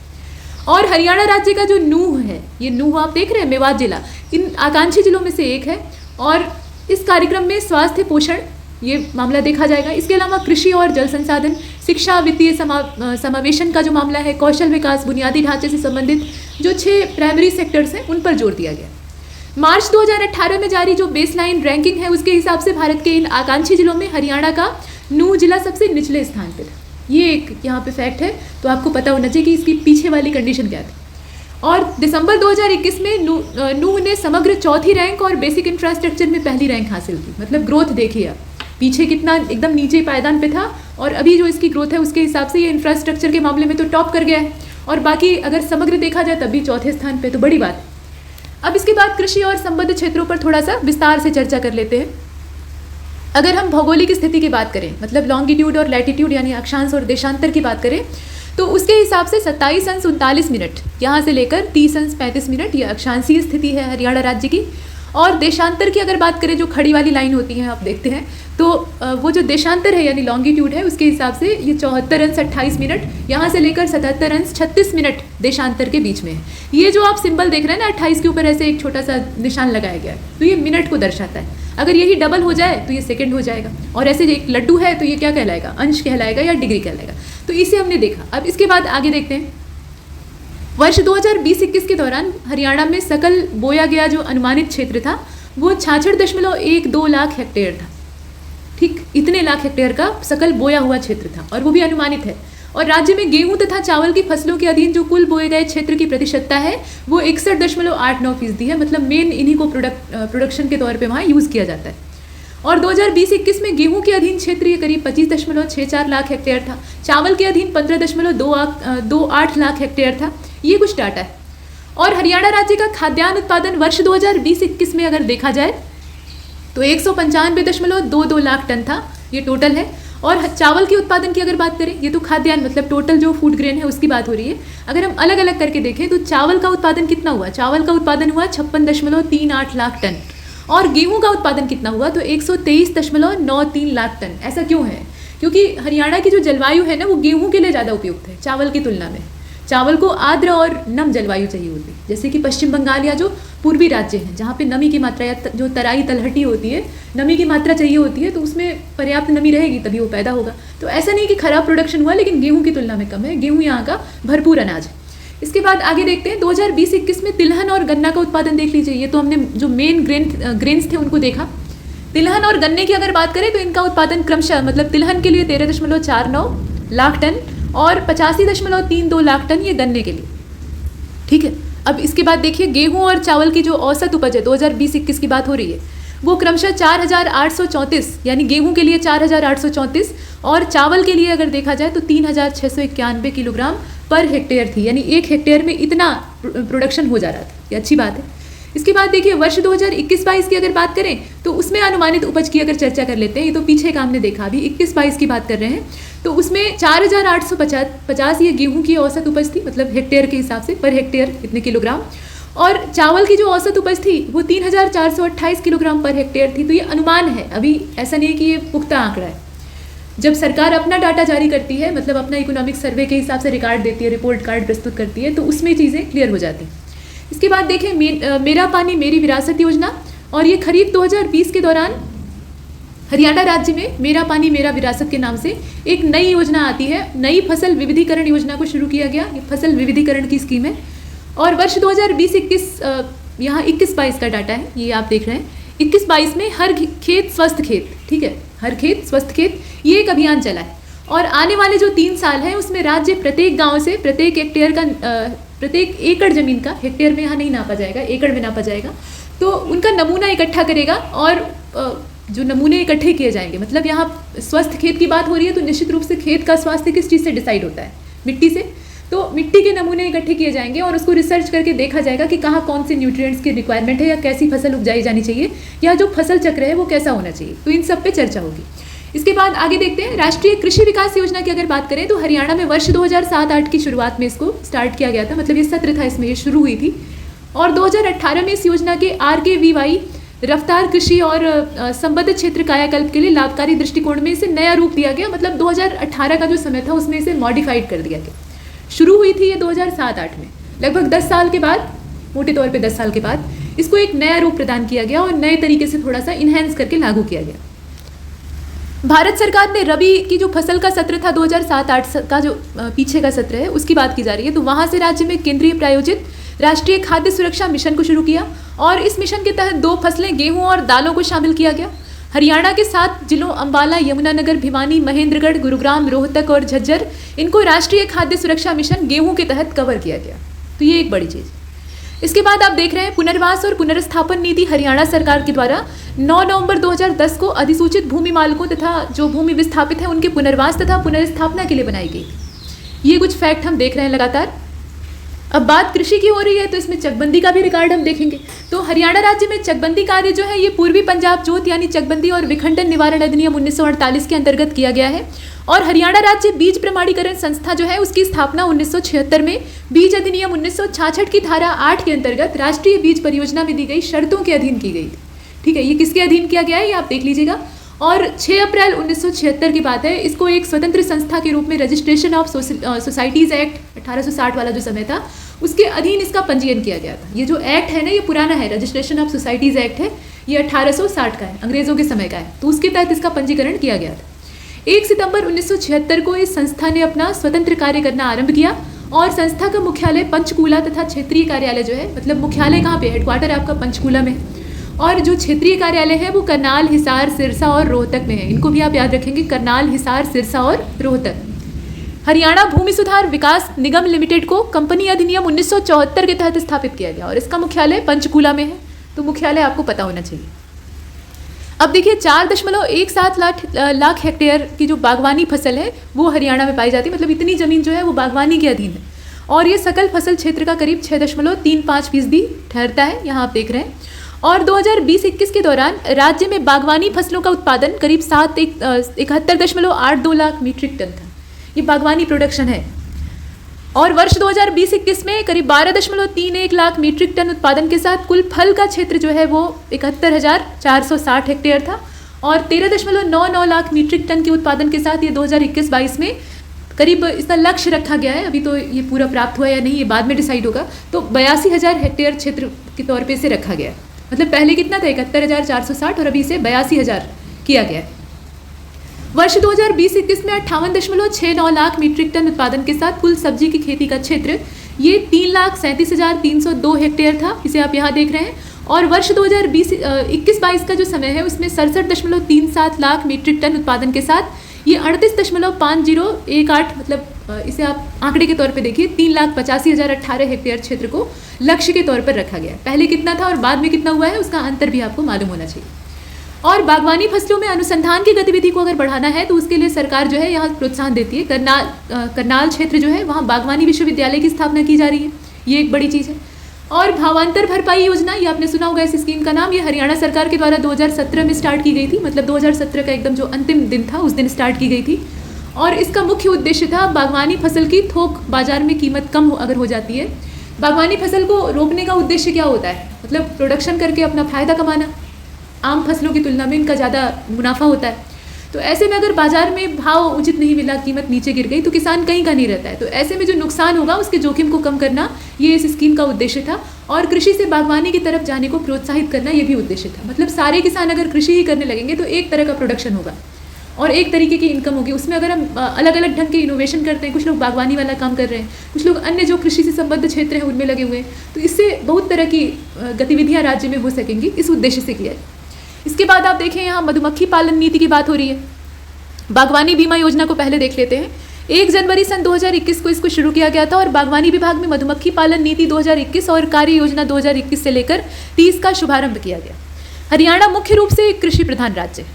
और हरियाणा राज्य का जो नूह है, ये नूह आप देख रहे हैं, मेवात जिला इन आकांक्षी जिलों में से एक है। और इस कार्यक्रम में स्वास्थ्य पोषण ये मामला देखा जाएगा। इसके अलावा कृषि और जल संसाधन, शिक्षा, वित्तीय समावेशन का जो मामला है, कौशल विकास, बुनियादी ढांचे से संबंधित जो 6 प्राइमरी सेक्टर्स हैं उन पर जोर दिया गया। मार्च 2018 में जारी जो बेसलाइन रैंकिंग है उसके हिसाब से भारत के इन आकांक्षी जिलों में हरियाणा का नूह जिला सबसे निचले स्थान पर था। ये एक यहाँ पे फैक्ट है, तो आपको पता होना चाहिए कि इसकी पीछे वाली कंडीशन क्या थी। और दिसंबर 2021 में नूह ने समग्र चौथी रैंक और बेसिक इंफ्रास्ट्रक्चर में पहली रैंक हासिल की। मतलब ग्रोथ देखिए आप, पीछे कितना एकदम नीचे पायदान पे था, और अभी जो इसकी ग्रोथ है उसके हिसाब से ये इंफ्रास्ट्रक्चर के मामले में तो टॉप कर गया है, और बाकी अगर समग्र देखा जाए तब भी चौथे स्थान पे, तो बड़ी बात है। अब इसके बाद कृषि और संबद्ध क्षेत्रों पर थोड़ा सा विस्तार से चर्चा कर लेते हैं। अगर हम भौगोलिक स्थिति की बात करें, मतलब लॉन्गिट्यूड और लैटिट्यूड यानी अक्षांश और देशांतर की बात करें, तो उसके हिसाब से 27 अंश 39 मिनट यहाँ से लेकर 30 अंश 35 मिनट ये अक्षांशीय स्थिति है हरियाणा राज्य की। और देशांतर की अगर बात करें, जो खड़ी वाली लाइन होती है आप देखते हैं, तो वो जो देशांतर है यानी लॉन्गिट्यूड है, उसके हिसाब से ये 74 अंश 28 मिनट यहाँ से लेकर 77 अंश 36 मिनट देशांतर के बीच में है। ये जो आप सिंबल देख रहे हैं ना, 28 के ऊपर ऐसे एक छोटा सा निशान लगाया गया है, तो ये मिनट को दर्शाता है। अगर यही डबल हो जाए तो ये सेकंड हो जाएगा, और ऐसे एक लड्डू है तो ये क्या कहलाएगा, अंश कहलाएगा या डिग्री कहलाएगा। तो इसे हमने देखा। अब इसके बाद आगे देखते हैं। वर्ष 2020-21 के दौरान हरियाणा में सकल बोया गया जो अनुमानित क्षेत्र था वो 66.12 लाख हेक्टेयर था। ठीक, इतने लाख हेक्टेयर का सकल बोया हुआ क्षेत्र था, और वो भी अनुमानित है। और राज्य में गेहूं तथा चावल की फसलों के अधीन जो कुल बोए गए क्षेत्र की प्रतिशतता है वो 61.89% है। मतलब मेन इन्हीं को प्रोडक्शन के तौर पे वहाँ यूज़ किया जाता है। और 2020-21 में गेहूं के अधीन क्षेत्र ये करीब 25.64 लाख हेक्टेयर था। चावल के अधीन 15.28 लाख हेक्टेयर था। ये कुछ डाटा है। और हरियाणा राज्य का खाद्यान्न उत्पादन वर्ष 2020-21 में अगर देखा जाए तो 195.22 लाख टन था, ये टोटल है। और चावल के उत्पादन की अगर बात करें, ये तो खाद्यान्न मतलब टोटल जो फूड ग्रेन है उसकी बात हो रही है। अगर हम अलग अलग करके देखें तो चावल का उत्पादन कितना हुआ, चावल का उत्पादन हुआ 56.38 लाख टन। और गेहूं का उत्पादन कितना हुआ, तो 123.93 लाख टन। ऐसा क्यों है? क्योंकि हरियाणा की जो जलवायु है ना, वो गेहूं के लिए ज़्यादा उपयुक्त है चावल की तुलना में। चावल को आर्द्र और नम जलवायु चाहिए होती है, जैसे कि पश्चिम बंगाल या जो पूर्वी राज्य हैं जहाँ पे नमी की मात्रा या जो तराई तलहटी होती है, नमी की मात्रा चाहिए होती है, तो उसमें पर्याप्त नमी रहेगी तभी वो पैदा होगा। तो ऐसा नहीं कि खराब प्रोडक्शन हुआ, लेकिन गेहूं की तुलना में कम है। गेहूं यहाँ का भरपूर अनाज है। इसके बाद आगे देखते हैं 2020-21 में तिलहन और गन्ना का उत्पादन देख लीजिए। ये तो हमने जो मेन ग्रेन्स थे उनको देखा। तिलहन और गन्ने की अगर बात करें तो इनका उत्पादन क्रमशः, मतलब तिलहन के लिए 13.49 लाख टन और 85.32 लाख टन ये गन्ने के लिए। ठीक है, अब इसके बाद देखिए गेहूं और चावल की जो औसत उपज है 2020-21 की बात हो रही है, वो क्रमशः 4,834, यानी गेहूं के लिए 4,834 और चावल के लिए अगर देखा जाए तो 3,691 किलोग्राम पर हेक्टेयर थी। यानी 1 हेक्टेयर में इतना प्रोडक्शन हो जा रहा था। ये अच्छी बात है। इसके बाद देखिए वर्ष 2021-22 की अगर बात करें तो उसमें अनुमानित उपज की अगर चर्चा कर लेते हैं। ये तो पीछे का हमने देखा, अभी 21-22 की बात कर रहे हैं। तो उसमें 4,850 ये गेहूं की औसत उपज थी, मतलब हेक्टेयर के हिसाब से, पर हेक्टेयर इतने किलोग्राम। और चावल की जो औसत उपज थी वो 3,428 किलोग्राम पर हेक्टेयर थी। तो ये अनुमान है, अभी ऐसा नहीं है कि ये पुख्ता आंकड़ा है। जब सरकार अपना डाटा जारी करती है, मतलब अपना इकोनॉमिक सर्वे के हिसाब से रिकॉर्ड देती है, रिपोर्ट कार्ड प्रस्तुत करती है, तो उसमें चीज़ें क्लियर हो जाती हैं। इसके बाद देखें मेरा पानी मेरी विरासत योजना, और ये खरीफ 2020 के दौरान हरियाणा राज्य में मेरा पानी मेरा विरासत के नाम से एक नई योजना आती है। नई फसल विविधीकरण योजना को शुरू किया गया। ये फसल विविधीकरण की स्कीम है और वर्ष 2020-21 यहाँ 21-22 का डाटा है, ये आप देख रहे हैं। 21-22 में हर खेत स्वस्थ खेत, ठीक है, हर खेत स्वस्थ खेत, ये एक अभियान चला है। और आने वाले जो 3 साल हैं उसमें राज्य प्रत्येक गांव से प्रत्येक हेक्टेयर का प्रत्येक एकड़ ज़मीन का, हेक्टेयर में यहाँ नहीं नापा जाएगा, एकड़ में नापा जाएगा, तो उनका नमूना इकट्ठा करेगा। और जो नमूने इकट्ठे किए जाएंगे, मतलब यहाँ स्वस्थ खेत की बात हो रही है तो निश्चित रूप से खेत का स्वास्थ्य किस चीज़ से डिसाइड होता है? मिट्टी से। तो मिट्टी के नमूने इकट्ठे किए जाएंगे और उसको रिसर्च करके देखा जाएगा कि कहाँ कौन से न्यूट्रिएंट्स की रिक्वायरमेंट है या कैसी फसल उपजाई जानी चाहिए या जो फसल चक्र है वो कैसा होना चाहिए। तो इन सब पे चर्चा होगी। इसके बाद आगे देखते हैं राष्ट्रीय कृषि विकास योजना की अगर बात करें तो हरियाणा में वर्ष 2007-8 की शुरुआत में इसको स्टार्ट किया गया था, मतलब ये सत्र था, इसमें ये शुरू हुई थी। और 2018 में इस योजना के RKVY रफ्तार कृषि और संबद्ध क्षेत्र कायाकल्प के लिए लाभकारी दृष्टिकोण में इसे नया रूप दिया गया। मतलब 2018 का जो समय था उसमें इसे मॉडिफाइड कर दिया गया। शुरू हुई थी ये 2007-8 में, लगभग 10 साल के बाद, मोटे तौर पे 10 साल के बाद इसको एक नया रूप प्रदान किया गया और नए तरीके से थोड़ा सा इन्हेंस करके लागू किया गया। भारत सरकार ने रबी की जो फसल का सत्र था 2007-8 का, जो पीछे का सत्र है उसकी बात की जा रही है, तो वहाँ से राज्य में केंद्रीय प्रायोजित राष्ट्रीय खाद्य सुरक्षा मिशन को शुरू किया और इस मिशन के तहत 2 फसलें गेहूं और दालों को शामिल किया गया। हरियाणा के 7 जिलों अंबाला, यमुनानगर, भिवानी, महेंद्रगढ़, गुरुग्राम, रोहतक और झज्जर, इनको राष्ट्रीय खाद्य सुरक्षा मिशन गेहूं के तहत कवर किया गया। तो ये एक बड़ी चीज़। इसके बाद आप देख रहे हैं पुनर्वास और पुनर्स्थापन नीति हरियाणा सरकार के द्वारा 9 नवंबर 2010 को अधिसूचित भूमि मालिकों तथा जो भूमि विस्थापित हैं उनके पुनर्वास तथा पुनर्स्थापना के लिए बनाई गई। ये कुछ फैक्ट हम देख रहे हैं लगातार। अब बात कृषि की हो रही है तो इसमें चकबंदी का भी रिकॉर्ड हम देखेंगे। तो हरियाणा राज्य में चकबंदी कार्य जो है ये पूर्वी पंजाब जोत यानी चकबंदी और विखंडन निवारण अधिनियम 1948 के अंतर्गत किया गया है। और हरियाणा राज्य बीज प्रमाणीकरण संस्था जो है उसकी स्थापना 1976 में बीज अधिनियम 1966 की धारा 8 के अंतर्गत राष्ट्रीय बीज परियोजना में दी गई शर्तों के अधीन की गई थी। ठीक है, ये किसके अधीन किया गया है ये आप देख लीजिएगा। और 6 अप्रैल 1976 की बात है, इसको एक स्वतंत्र संस्था के रूप में रजिस्ट्रेशन ऑफ सोसाइटीज़ एक्ट 1860 वाला जो समय था उसके अधीन इसका पंजीयन किया गया था। ये जो एक्ट है ना ये पुराना है, रजिस्ट्रेशन ऑफ सोसाइटीज़ एक्ट है, ये 1860 का है, अंग्रेज़ों के समय का है, तो उसके तहत इसका पंजीकरण किया गया था। 1 सितंबर 1976 को इस संस्था ने अपना स्वतंत्र कार्य करना आरंभ किया और संस्था का मुख्यालय पंचकूला तथा क्षेत्रीय कार्यालय जो है, मतलब मुख्यालय कहाँ पे, हेडक्वार्टर आपका पंचकूला में, और जो क्षेत्रीय कार्यालय है वो करनाल, हिसार, सिरसा और रोहतक में है। इनको भी आप याद रखेंगे, करनाल, हिसार, सिरसा और रोहतक। हरियाणा भूमि सुधार विकास निगम लिमिटेड को कंपनी अधिनियम 1974 के तहत स्थापित किया गया और इसका मुख्यालय पंचकूला में है, तो मुख्यालय आपको पता होना चाहिए। अब देखिए 4.17 लाख हेक्टेयर की जो बागवानी फसल है वो हरियाणा में पाई जाती है, मतलब इतनी ज़मीन जो है वो बागवानी के अधीन है और ये सकल फसल क्षेत्र का करीब 6.35% ठहरता है, यहाँ आप देख रहे हैं। और 2020-21 के दौरान राज्य में बागवानी फसलों का उत्पादन करीब 71.82 लाख मीट्रिक टन था। ये बागवानी प्रोडक्शन है। और वर्ष 2020-21 में करीब 12.31 लाख मीट्रिक टन उत्पादन के साथ कुल फल का क्षेत्र जो है वो 71,460 हेक्टेयर था और 13.99 लाख मीट्रिक टन के उत्पादन के साथ ये 2021-22 में करीब इसका लक्ष्य रखा गया है। अभी तो ये पूरा प्राप्त हुआ या नहीं ये बाद में डिसाइड होगा, तो 82,000 हेक्टेयर क्षेत्र के तौर पे इसे रखा गया है। मतलब पहले कितना था, 71,460 और अभी इसे 82,000 किया गया है। वर्ष 2020-21 में 58.69 लाख मीट्रिक टन उत्पादन के साथ कुल सब्जी की खेती का क्षेत्र ये 3,37,302 हेक्टेयर था, इसे आप यहाँ देख रहे हैं। और वर्ष 2021-22 का जो समय है उसमें 67.37 लाख मीट्रिक टन उत्पादन के साथ ये 38.5018, मतलब इसे आप आंकड़े के तौर पे देखिए 3,85,018 हेक्टेयर क्षेत्र को लक्ष्य के तौर पर रखा गया है। पहले कितना था और बाद में कितना हुआ है उसका अंतर भी आपको मालूम होना चाहिए। और बागवानी फसलों में अनुसंधान की गतिविधि को अगर बढ़ाना है तो उसके लिए सरकार जो है यहाँ प्रोत्साहन देती है। करनाल क्षेत्र जो है वहाँ बागवानी विश्वविद्यालय की स्थापना की जा रही है, ये एक बड़ी चीज़ है। और भावांतर भरपाई योजना, ये आपने सुना होगा इस स्कीम का नाम, ये हरियाणा सरकार के द्वारा 2017 में स्टार्ट की गई थी, मतलब 2017 का एकदम जो अंतिम दिन था उस दिन स्टार्ट की गई थी। और इसका मुख्य उद्देश्य था बागवानी फसल की थोक बाजार में कीमत कम अगर हो जाती है, बागवानी फसल को रोकने का उद्देश्य क्या होता है, मतलब प्रोडक्शन करके अपना फ़ायदा कमाना, आम फसलों की तुलना में इनका ज़्यादा मुनाफा होता है। तो ऐसे में अगर बाजार में भाव उचित नहीं मिला, कीमत नीचे गिर गई, तो किसान कहीं का नहीं रहता है। तो ऐसे में जो नुकसान होगा उसके जोखिम को कम करना ये इस स्कीम का उद्देश्य था, और कृषि से बागवानी की तरफ जाने को प्रोत्साहित करना ये भी उद्देश्य था। मतलब सारे किसान अगर कृषि ही करने लगेंगे तो एक तरह का प्रोडक्शन होगा और एक तरीके की इनकम होगी। उसमें अगर हम अलग अलग ढंग के इनोवेशन करते हैं, कुछ लोग बागवानी वाला काम कर रहे हैं, कुछ लोग अन्य जो कृषि से संबद्ध क्षेत्र हैं उनमें लगे हुए हैं, तो इससे बहुत तरह की गतिविधियां राज्य में हो सकेंगी, इस उद्देश्य से किया है। इसके बाद आप देखें यहाँ मधुमक्खी पालन नीति की बात हो रही है। बागवानी बीमा योजना को पहले देख लेते हैं। 1 जनवरी सन 2021 को इसको शुरू किया गया था और बागवानी विभाग में मधुमक्खी पालन नीति 2021 और कार्य योजना 2021 से लेकर 30 का शुभारंभ किया गया। हरियाणा मुख्य रूप से एक कृषि प्रधान राज्य है।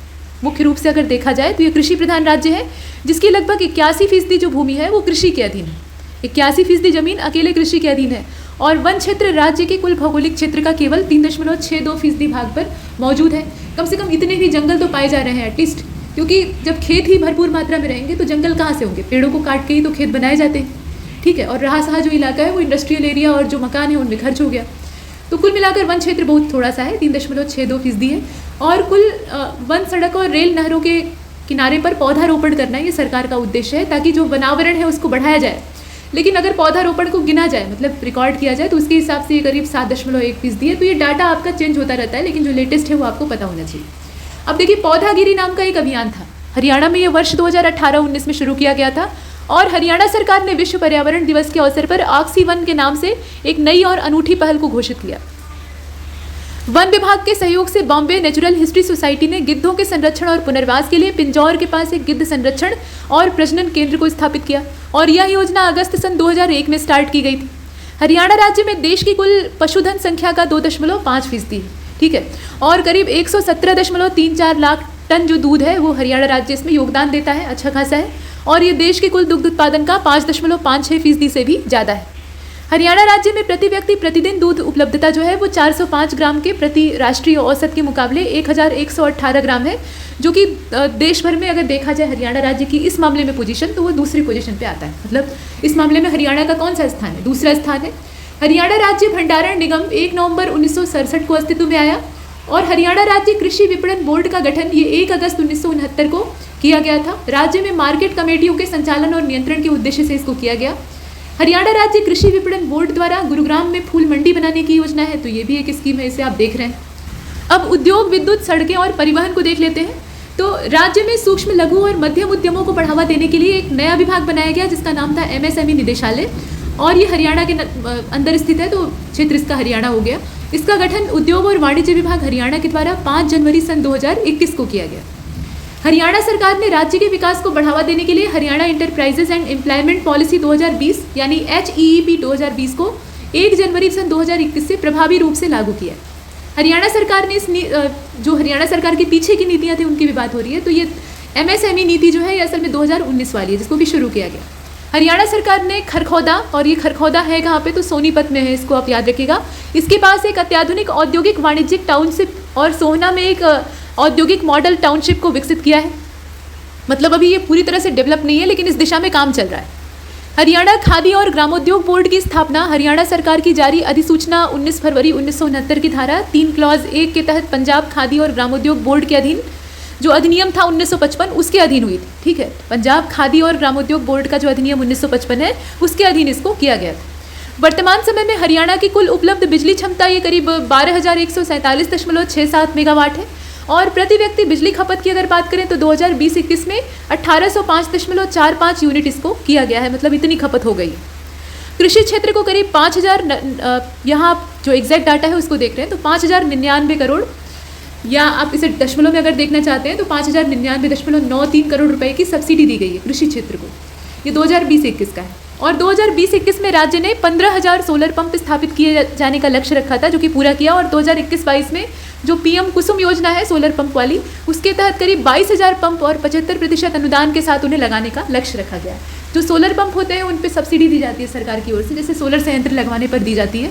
मुख्य रूप से अगर देखा जाए तो ये कृषि प्रधान राज्य है, जिसकी लगभग 81% जो भूमि है वो कृषि के अधीन है। 81% जमीन अकेले कृषि के अधीन है और वन क्षेत्र राज्य के कुल भौगोलिक क्षेत्र का केवल 3.62% भाग पर मौजूद है। कम से कम इतने ही जंगल तो पाए जा रहे हैं एटलीस्ट, क्योंकि जब खेत ही भरपूर मात्रा में रहेंगे तो जंगल कहाँ से होंगे? पेड़ों को काट के ही तो खेत बनाए जाते हैं, ठीक है। और रहा सहा जो इलाका है वो इंडस्ट्रियल एरिया और जो मकान है उनमें खर्च हो गया। तो कुल मिलाकर वन क्षेत्र बहुत थोड़ा सा है, 3.62% है। और कुल वन, सड़क और रेल नहरों के किनारे पर पौधारोपण करना ये सरकार का उद्देश्य है, ताकि जो वनावरण है उसको बढ़ाया जाए। लेकिन अगर पौधारोपण को गिना जाए, मतलब रिकॉर्ड किया जाए, तो उसके हिसाब से ये करीब 7.1% है। तो ये डाटा आपका चेंज होता रहता है, लेकिन जो लेटेस्ट है वो आपको पता होना चाहिए। अब देखिए, पौधागिरी नाम का एक अभियान था हरियाणा में, ये वर्ष 2018-19 में शुरू किया गया था और हरियाणा सरकार ने विश्व पर्यावरण दिवस के अवसर पर ऑक्सीवन के नाम से एक नई और अनूठी पहल को घोषित किया। वन विभाग के सहयोग से बॉम्बे नेचुरल हिस्ट्री सोसाइटी ने गिद्धों के संरक्षण और पुनर्वास के लिए पिंजौर के पास एक गिद्ध संरक्षण और प्रजनन केंद्र को स्थापित किया और यह योजना अगस्त सन 2001 में स्टार्ट की गई थी। हरियाणा राज्य में देश की कुल पशुधन संख्या का 2.5% है, ठीक है, और करीब 117.34 लाख टन जो दूध है वो हरियाणा राज्य इसमें योगदान देता है, अच्छा खासा है। और ये देश के कुल दुग्ध उत्पादन का 5.56% से भी ज़्यादा है। हरियाणा राज्य में प्रति व्यक्ति प्रतिदिन दूध उपलब्धता जो है वो 405 ग्राम के प्रति राष्ट्रीय औसत के मुकाबले 1118 ग्राम है, जो कि देश भर में अगर देखा जाए हरियाणा राज्य की इस मामले में पोजीशन, तो वो दूसरी पोजीशन पे आता है। मतलब इस मामले में हरियाणा का कौन सा स्थान है? दूसरा स्थान है। हरियाणा राज्य भंडारण निगम 1 नवंबर 1967 को अस्तित्व में आया और हरियाणा राज्य कृषि विपणन बोर्ड का गठन ये 1 अगस्त 1969 को किया गया था। राज्य में मार्केट कमेटियों के संचालन और नियंत्रण के उद्देश्य से इसको किया गया। हरियाणा राज्य कृषि विपणन बोर्ड द्वारा गुरुग्राम में फूल मंडी बनाने की योजना है, तो ये भी एक स्कीम है, इसे आप देख रहे हैं। अब उद्योग, विद्युत, सड़कें और परिवहन को देख लेते हैं। तो राज्य में सूक्ष्म, लघु और मध्यम उद्यमों को बढ़ावा देने के लिए एक नया विभाग बनाया गया जिसका नाम था MSME निदेशालय, और ये हरियाणा के अंदर स्थित है, तो क्षेत्र इसका हरियाणा हो गया। इसका गठन उद्योग और वाणिज्य विभाग हरियाणा के द्वारा 5 जनवरी सन 2021 को किया गया। हरियाणा सरकार ने राज्य के विकास को बढ़ावा देने के लिए Haryana enterprises and employment policy 2020 यानी HEEP 2020 को 1 जनवरी सन 2021 से प्रभावी रूप से लागू किया। हरियाणा सरकार ने जो हरियाणा सरकार के पीछे की नीतियां थी उनकी भी बात हो रही है। तो ये MSME नीति जो है ये असल में 2019 वाली है, जिसको भी शुरू किया गया। हरियाणा सरकार ने खरखौदा, और ये खरखौदा है कहाँ पे? तो सोनीपत में है, इसको आप याद रखिएगा। इसके पास एक अत्याधुनिक औद्योगिक वाणिज्यिक टाउनशिप और सोहना में एक औद्योगिक मॉडल टाउनशिप को विकसित किया है। मतलब अभी ये पूरी तरह से डेवलप नहीं है, लेकिन इस दिशा में काम चल रहा है। हरियाणा खादी और ग्रामोद्योग बोर्ड की स्थापना हरियाणा सरकार की जारी अधिसूचना 19 फरवरी 1969 की धारा 3 क्लॉज 1 के तहत पंजाब खादी और ग्रामोद्योग बोर्ड के अधीन जो अधिनियम था 1955 उसके अधीन हुई थी, ठीक है। पंजाब खादी और ग्रामोद्योग बोर्ड का जो अधिनियम 1955 है उसके अधीन इसको किया गया था। वर्तमान समय में हरियाणा की कुल उपलब्ध बिजली क्षमता ये करीब 12,147.67 मेगावाट है और प्रति व्यक्ति बिजली खपत की अगर बात करें तो 2020-21 में 1805.45 यूनिट इसको किया गया है। मतलब इतनी खपत हो गई। कृषि क्षेत्र को करीब 5,000, यहाँ जो एग्जैक्ट डाटा है उसको देख रहे हैं तो 5,099 करोड़, या आप इसे दशमलव में अगर देखना चाहते हैं तो 5,099.93 करोड़ रुपए की सब्सिडी दी गई है कृषि क्षेत्र को। ये 2020-21 का है। और 2020-21 में राज्य ने 15,000 सोलर पंप स्थापित किए जाने का लक्ष्य रखा था, जो कि पूरा किया। और 2021-22 में जो PM कुसुम योजना है सोलर पंप वाली, उसके तहत करीब 22,000 पंप और 75% अनुदान के साथ उन्हें लगाने का लक्ष्य रखा गया। जो सोलर पंप होते हैं उन पर सब्सिडी दी जाती है सरकार की ओर से, जैसे सोलर संयंत्र लगवाने पर दी जाती है,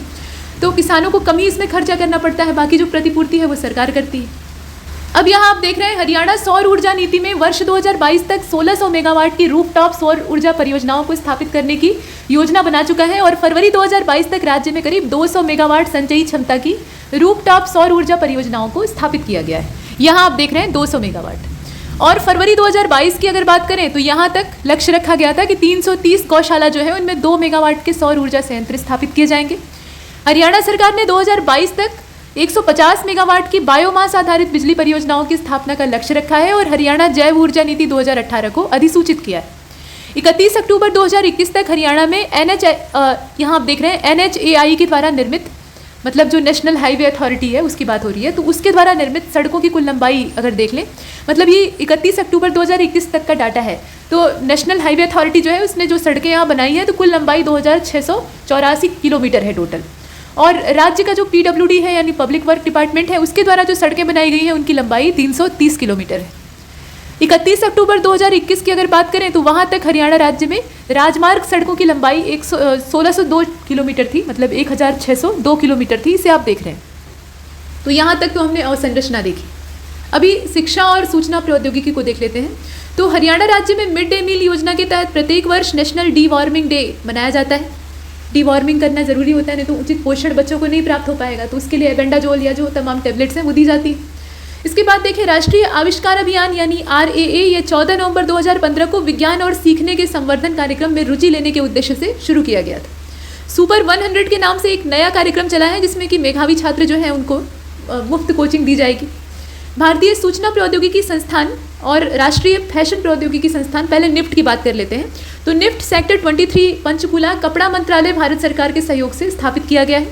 तो किसानों को कम ही इसमें खर्चा करना पड़ता है, बाकी जो प्रतिपूर्ति है वो सरकार करती है। अब यहाँ आप देख रहे हैं हरियाणा सौर ऊर्जा नीति में वर्ष 2022 तक 1600 मेगावाट की रूफटॉप सौर ऊर्जा परियोजनाओं को स्थापित करने की योजना बना चुका है और फरवरी 2022 तक राज्य में करीब 200 मेगावाट संचयी क्षमता की रूफटॉप सौर ऊर्जा परियोजनाओं को स्थापित किया गया है। यहाँ आप देख रहे हैं 200 मेगावाट। और फरवरी 2022 की अगर बात करें तो यहाँ तक लक्ष्य रखा गया था कि 330 गौशाला जो है उनमें 2 मेगावाट के सौर ऊर्जा संयंत्र स्थापित किए जाएंगे। हरियाणा सरकार ने 2022 तक 150 मेगावाट की बायोमास आधारित बिजली परियोजनाओं की स्थापना का लक्ष्य रखा है और हरियाणा जैव ऊर्जा नीति 2018 को अधिसूचित किया है। 31 अक्टूबर 2021 तक हरियाणा में यहाँ आप देख रहे हैं NHAI के द्वारा निर्मित, मतलब जो नेशनल हाईवे अथॉरिटी है उसकी बात हो रही है, तो उसके द्वारा निर्मित सड़कों की कुल लंबाई अगर देख लें, मतलब ये 31 अक्टूबर 2021 तक का डाटा है। तो नेशनल हाईवे अथॉरिटी जो है उसने जो सड़कें यहाँ बनाई है तो कुल लंबाई 2684 किलोमीटर है टोटल। और राज्य का जो PWD है यानी पब्लिक वर्क डिपार्टमेंट है उसके द्वारा जो सड़कें बनाई गई हैं उनकी लंबाई 330 किलोमीटर है। 31 अक्टूबर 2021 की अगर बात करें तो वहाँ तक हरियाणा राज्य में राजमार्ग सड़कों की लंबाई 1602 किलोमीटर थी, मतलब 1602 किलोमीटर थी, इसे आप देख रहे हैं। तो यहाँ तक तो हमने अवसंरचना देखी। अभी शिक्षा और सूचना प्रौद्योगिकी को देख लेते हैं। तो हरियाणा राज्य में मिड डे मील योजना के तहत प्रत्येक वर्ष नेशनल डीवॉर्मिंग डे मनाया जाता है। डीवॉर्मिंग करना ज़रूरी होता है, नहीं तो उचित पोषण बच्चों को नहीं प्राप्त हो पाएगा, तो उसके लिए एबेंडाजोल या जो तमाम टेबलेट्स हैं वो दी जाती है। इसके बाद देखिए राष्ट्रीय आविष्कार अभियान यानी RAA ये 14 नवंबर 2015 को विज्ञान और सीखने के संवर्धन कार्यक्रम में रुचि लेने के उद्देश्य से शुरू किया गया था। सुपर 100 के नाम से एक नया कार्यक्रम चला है जिसमें कि मेधावी छात्र जो हैं उनको मुफ्त कोचिंग दी जाएगी। भारतीय सूचना प्रौद्योगिकी संस्थान और राष्ट्रीय फैशन प्रौद्योगिकी संस्थान, पहले निफ्ट की बात कर लेते हैं। तो निफ्ट सेक्टर 23 पंचकूला कपड़ा मंत्रालय भारत सरकार के सहयोग से स्थापित किया गया है।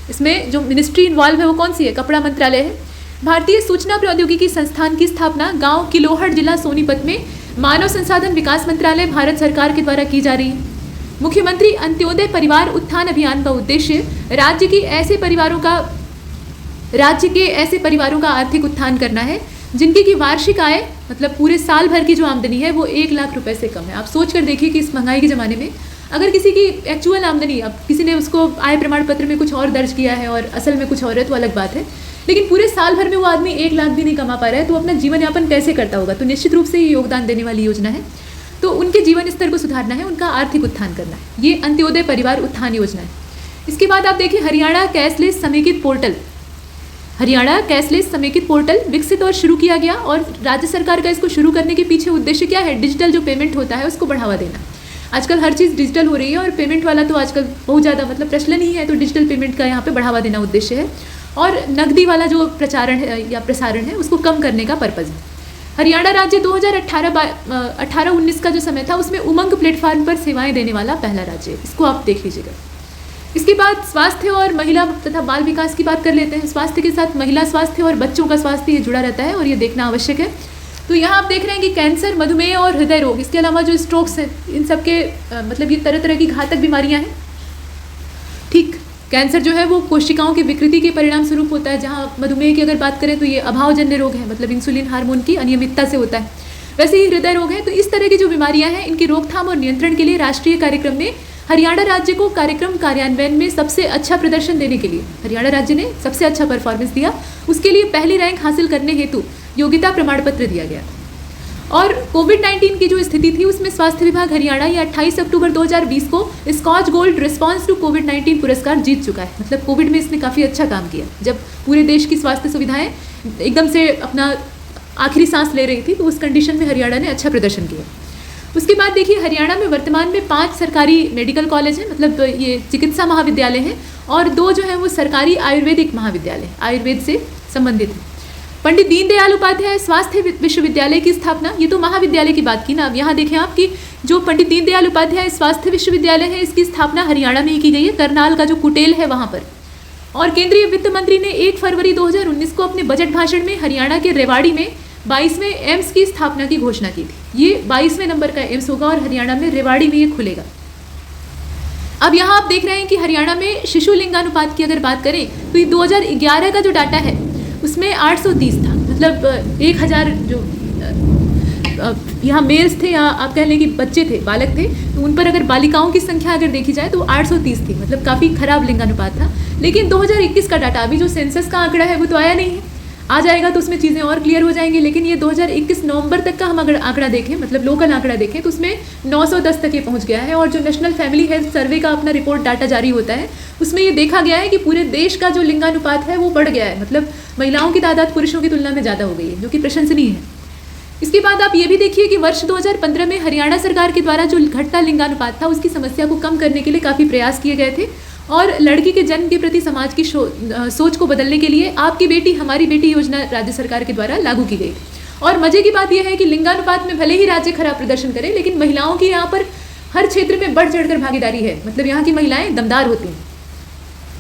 इसमें जो मिनिस्ट्री इन्वॉल्व है वो कौन सी है? कपड़ा मंत्रालय है। भारतीय सूचना प्रौद्योगिकी संस्थान की स्थापना गांव किलोहट जिला सोनीपत में मानव संसाधन विकास मंत्रालय भारत सरकार के द्वारा की जा रही है। मुख्यमंत्री अंत्योदय परिवार उत्थान अभियान का उद्देश्य राज्य के ऐसे परिवारों का आर्थिक उत्थान करना है जिनकी की वार्षिक आय, मतलब पूरे साल भर की जो आमदनी है वो 1 लाख रुपए से कम है। आप सोच कर देखिए कि इस महंगाई के ज़माने में अगर किसी की एक्चुअल आमदनी, अब किसी ने उसको आय प्रमाण पत्र में कुछ और दर्ज किया है और असल में कुछ और है तो अलग बात है, लेकिन पूरे साल भर में वो आदमी 1 लाख भी नहीं कमा पा रहा है तो अपना जीवन यापन कैसे करता होगा? तो निश्चित रूप से ये योगदान देने वाली योजना है। तो उनके जीवन स्तर को सुधारना है, उनका आर्थिक उत्थान करना है, ये अंत्योदय परिवार उत्थान योजना है। इसके बाद आप देखिए हरियाणा कैशलेस समेकित पोर्टल। हरियाणा कैशलेस समेकित पोर्टल विकसित और शुरू किया गया और राज्य सरकार का इसको शुरू करने के पीछे उद्देश्य क्या है? डिजिटल जो पेमेंट होता है उसको बढ़ावा देना। आजकल हर चीज़ डिजिटल हो रही है और पेमेंट वाला तो आजकल बहुत ज़्यादा मतलब प्रचलन ही है, तो डिजिटल पेमेंट का यहाँ पे बढ़ावा देना उद्देश्य है और नकदी वाला जो प्रचारण है या प्रसारण है उसको कम करने का पर्पज़ है। हरियाणा राज्य 2018-19 का जो समय था उसमें उमंग प्लेटफॉर्म पर सेवाएं देने वाला पहला राज्य है। इसको आप देख लीजिएगा। इसके बाद स्वास्थ्य और महिला तथा बाल विकास की बात कर लेते हैं। स्वास्थ्य के साथ महिला स्वास्थ्य और बच्चों का स्वास्थ्य ये जुड़ा रहता है और ये देखना आवश्यक है। तो यहाँ आप देख रहे हैं कि कैंसर, मधुमेह और हृदय रोग, इसके अलावा जो स्ट्रोक्स हैं, इन सब के मतलब ये तरह तरह की घातक बीमारियाँ हैं। ठीक, कैंसर जो है वो कोशिकाओं की विकृति के परिणाम स्वरूप होता है, जहाँ मधुमेह की अगर बात करें तो ये अभावजन्य रोग है, मतलब इंसुलिन हार्मोन की अनियमितता से होता है। वैसे ही हृदय रोग है। तो इस तरह की जो बीमारियां हैं इनकी रोकथाम और नियंत्रण के लिए राष्ट्रीय कार्यक्रम में हरियाणा राज्य को कार्यक्रम कार्यान्वयन में सबसे अच्छा प्रदर्शन देने के लिए हरियाणा राज्य ने सबसे अच्छा परफॉर्मेंस दिया, उसके लिए पहली रैंक हासिल करने हेतु योग्यता प्रमाण पत्र दिया गया। और कोविड-19 की जो स्थिति थी उसमें स्वास्थ्य विभाग हरियाणा ये 28 अक्टूबर 2020 को स्कॉच गोल्ड रिस्पॉन्स टू कोविड-19 पुरस्कार जीत चुका है। मतलब कोविड में इसने काफ़ी अच्छा काम किया। जब पूरे देश की स्वास्थ्य सुविधाएं एकदम से अपना आखिरी सांस ले रही थी तो उस कंडीशन में हरियाणा ने अच्छा प्रदर्शन किया। उसके बाद देखिए हरियाणा में वर्तमान में 5 सरकारी मेडिकल कॉलेज हैं, मतलब ये चिकित्सा महाविद्यालय हैं, और 2 जो हैं वो सरकारी आयुर्वेदिक महाविद्यालय आयुर्वेद से संबंधित हैं। पंडित दीनदयाल उपाध्याय स्वास्थ्य विश्वविद्यालय की स्थापना, ये तो महाविद्यालय की बात की ना, अब यहाँ देखें आप कि जो पंडित दीनदयाल उपाध्याय स्वास्थ्य विश्वविद्यालय है इसकी स्थापना हरियाणा में ही की गई है, करनाल का जो कुटेल है वहाँ पर। और केंद्रीय वित्त मंत्री ने 1 फरवरी 2019 को अपने बजट भाषण में हरियाणा के रेवाड़ी में 22वें एम्स की स्थापना की घोषणा की थी। ये 22वें नंबर का एम्स होगा और हरियाणा में रेवाड़ी में ये खुलेगा। अब यहाँ आप देख रहे हैं कि हरियाणा में शिशु लिंगानुपात की अगर बात करें तो ये 2011 का जो डाटा है उसमें 830 था, मतलब 1000 जो यहाँ मेल्स थे या आप कह लें कि बच्चे थे, बालक थे, तो उन पर अगर बालिकाओं की संख्या अगर देखी जाए तो 830 थी, मतलब काफ़ी खराब लिंगानुपात था। लेकिन 2021 का डाटा, अभी जो सेंसस का आंकड़ा है वो तो आया नहीं है, आ जाएगा तो उसमें चीज़ें और क्लियर हो जाएंगी। लेकिन ये 2021 नवंबर तक का हम अगर आंकड़ा देखें, मतलब लोकल आंकड़ा देखें, तो उसमें 910 तक ये पहुंच गया है। और जो नेशनल फैमिली हेल्थ सर्वे का अपना रिपोर्ट डाटा जारी होता है उसमें ये देखा गया है कि पूरे देश का जो लिंगानुपात है वो बढ़ गया है, मतलब महिलाओं की तादाद पुरुषों की तुलना में ज़्यादा हो गई है, जो कि प्रशंसनीय है। इसके बाद आप ये भी देखिए कि वर्ष 2015 में हरियाणा सरकार के द्वारा जो घटता लिंगानुपात था उसकी समस्या को कम करने के लिए काफ़ी प्रयास किए गए थे और लड़की के जन्म के प्रति समाज की सोच को बदलने के लिए आपकी बेटी हमारी बेटी योजना राज्य सरकार के द्वारा लागू की गई। और मजे की बात यह है कि लिंगानुपात में भले ही राज्य खराब प्रदर्शन करे, लेकिन महिलाओं की यहाँ पर हर क्षेत्र में बढ़ चढ़कर भागीदारी है, मतलब यहाँ की महिलाएं दमदार होती हैं।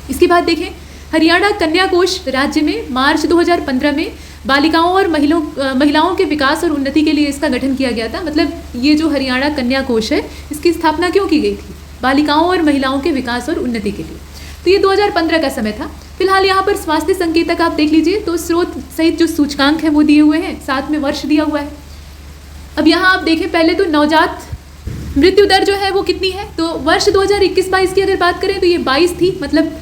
इसके बाद देखें, हरियाणा कन्या कोष राज्य में मार्च 2015 में बालिकाओं और महिलाओं के विकास और उन्नति के लिए इसका गठन किया गया था। मतलब ये जो हरियाणा कन्या कोष है इसकी स्थापना क्यों की गई थी? बालिकाओं और महिलाओं के विकास और उन्नति के लिए। तो ये 2015 का समय था। फिलहाल यहाँ पर स्वास्थ्य संकेतक आप देख लीजिए, तो स्रोत सहित जो सूचकांक है वो दिए हुए हैं, साथ में वर्ष दिया हुआ है। अब यहाँ आप देखें, पहले तो नवजात मृत्यु दर जो है वो कितनी है, तो वर्ष 2021-22 की अगर बात करें तो ये 22 थी, मतलब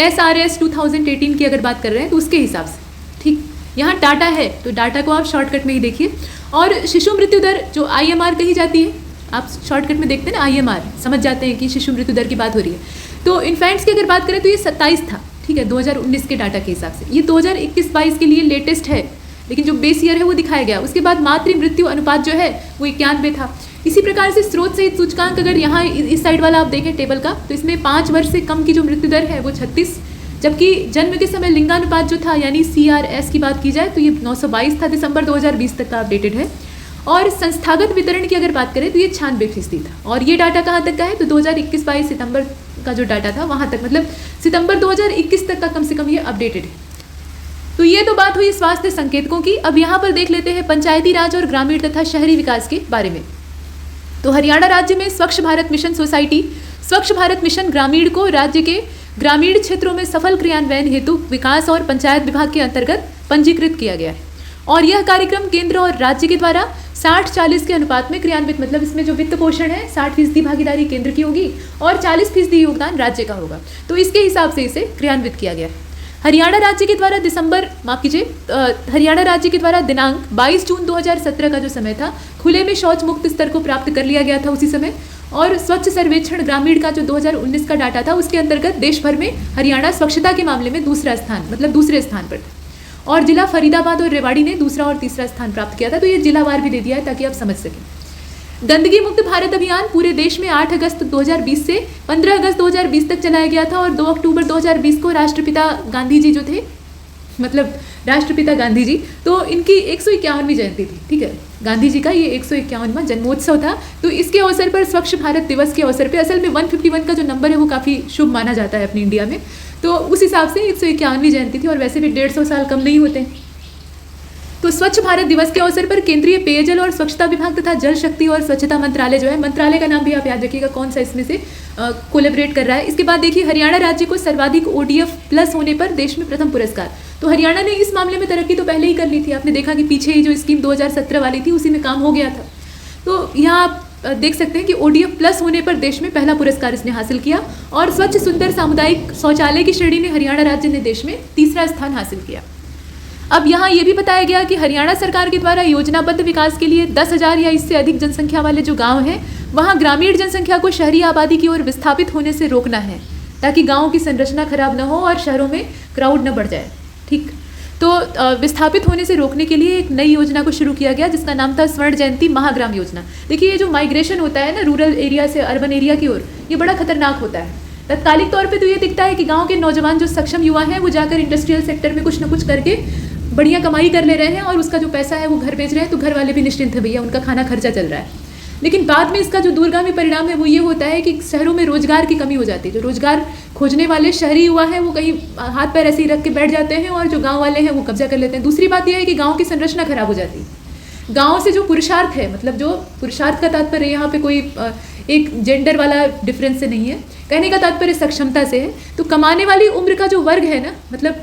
SRS 2018 की अगर बात कर रहे हैं तो उसके हिसाब से, ठीक। यहाँ डाटा है तो डाटा को आप शॉर्टकट में ही देखिए। और शिशु मृत्यु दर जो IMR कही जाती है, आप शॉर्टकट में देखते हैं ना IMR, समझ जाते हैं कि शिशु मृत्यु दर की बात हो रही है। तो इन्फेंट्स की अगर बात करें तो ये 27 था, ठीक है, 2019 के डाटा के हिसाब से। ये 2021-22 के लिए लेटेस्ट है, लेकिन जो बेस ईयर है वो दिखाया गया। उसके बाद मातृ मृत्यु अनुपात जो है वो 91 था। इसी प्रकार से स्रोत सहित सूचकांक अगर यहाँ इस साइड वाला आप देखें टेबल का, तो इसमें 5 वर्ष से कम की जो मृत्यु दर है वो 36, जबकि जन्म के समय लिंगानुपात जो था यानी CRS की बात की जाए तो ये 922 था, दिसंबर 2020 तक का अपडेटेड है। और संस्थागत वितरण की अगर बात करें तो ये 96% था। और ये डाटा कहाँ तक का है, तो 2021-22 सितंबर का जो डाटा था वहाँ तक, मतलब सितंबर 2021 तक का कम से कम ये अपडेटेड है। तो ये तो बात हुई स्वास्थ्य संकेतकों की। अब यहाँ पर देख लेते हैं पंचायती राज और ग्रामीण तथा शहरी विकास के बारे में। तो हरियाणा राज्य में स्वच्छ भारत मिशन सोसाइटी स्वच्छ भारत मिशन ग्रामीण को राज्य के ग्रामीण क्षेत्रों में सफल क्रियान्वयन हेतु विकास और पंचायत विभाग के अंतर्गत पंजीकृत किया गया है। और यह कार्यक्रम केंद्र और राज्य के द्वारा 60-40 के अनुपात में क्रियान्वित, मतलब इसमें जो वित्त पोषण है 60% भागीदारी केंद्र की होगी और 40% योगदान राज्य का होगा। तो इसके हिसाब से इसे क्रियान्वित किया गया है। हरियाणा राज्य के द्वारा दिनांक 22 जून 2017 का जो समय था, खुले में शौच मुक्त स्तर को प्राप्त कर लिया गया था उसी समय। और स्वच्छ सर्वेक्षण ग्रामीण का जो 2019 का डाटा था उसके अंतर्गत देश भर में हरियाणा स्वच्छता के मामले में दूसरे स्थान पर था। और जिला फरीदाबाद और रेवाड़ी ने दूसरा और तीसरा स्थान प्राप्त किया था। तो ये जिलावार भी दे दिया है ताकि आप समझ सकें। गंदगी मुक्त भारत अभियान पूरे देश में 8 अगस्त 2020 से 15 अगस्त 2020 तक चलाया गया था। और 2 अक्टूबर 2020 को राष्ट्रपिता गांधी जी जो थे, मतलब राष्ट्रपिता गांधी जी, तो इनकी 151वीं जयंती थी, ठीक है। गांधी जी का ये 151वां जन्मोत्सव था। तो इसके अवसर पर स्वच्छ भारत दिवस के अवसर पर, असल में 151 का जो नंबर है वो काफ़ी शुभ माना जाता है अपनी इंडिया में, तो उस हिसाब से 151वीं जयंती थी। और वैसे भी 150 साल कम नहीं होते। तो स्वच्छ भारत दिवस के अवसर पर केंद्रीय पेयजल और स्वच्छता विभाग तथा जल शक्ति और स्वच्छता मंत्रालय जो है, मंत्रालय का नाम भी आप याद रखिएगा कौन सा इसमें से कोलैबोरेट कर रहा है। इसके बाद देखिए, हरियाणा राज्य को सर्वाधिक ODF प्लस होने पर देश में प्रथम पुरस्कार। तो हरियाणा ने इस मामले में तरक्की तो पहले ही कर ली थी। आपने देखा कि पीछे ही जो स्कीम 2017 वाली थी उसी में काम हो गया था। तो यहाँ आप देख सकते हैं कि ODF प्लस होने पर देश में पहला पुरस्कार इसने हासिल किया। और स्वच्छ सुंदर सामुदायिक शौचालय की श्रेणी में हरियाणा राज्य ने देश में तीसरा स्थान हासिल किया। अब यहाँ ये भी बताया गया कि हरियाणा सरकार के द्वारा योजनाबद्ध विकास के लिए 10,000 या इससे अधिक जनसंख्या वाले जो गांव हैं, वहाँ ग्रामीण जनसंख्या को शहरी आबादी की ओर विस्थापित होने से रोकना है, ताकि गाँव की संरचना खराब न हो और शहरों में क्राउड न बढ़ जाए, ठीक। तो विस्थापित होने से रोकने के लिए एक नई योजना को शुरू किया गया जिसका नाम था स्वर्ण जयंती महाग्राम योजना। देखिए, ये जो माइग्रेशन होता है ना रूरल एरिया से अर्बन एरिया की ओर, ये बड़ा खतरनाक होता है। तत्कालिक तौर पे तो ये दिखता है कि गांव के नौजवान जो सक्षम युवा हैं वो जाकर इंडस्ट्रियल सेक्टर में कुछ ना कुछ करके बढ़िया कमाई कर ले रहे हैं और उसका जो पैसा है वो घर बेच रहे हैं, तो घर वाले भी निश्चिंत है, भैया उनका खाना खर्चा चल रहा है। लेकिन बाद में इसका जो दूरगामी परिणाम है वो ये होता है कि शहरों में रोजगार की कमी हो जाती है। जो रोजगार खोजने वाले शहरी युवा हैं वो कहीं हाथ पैर ऐसे ही रख के बैठ जाते हैं और जो गांव वाले हैं वो कब्जा कर लेते हैं। दूसरी बात यह है कि गांव की संरचना खराब हो जाती है। गांव से जो पुरुषार्थ है, मतलब जो पुरुषार्थ का तात्पर्य यहाँ पे कोई एक जेंडर वाला डिफरेंस से नहीं है, कहने का तात्पर्य सक्षमता से है। तो कमाने वाली उम्र का जो वर्ग है ना, मतलब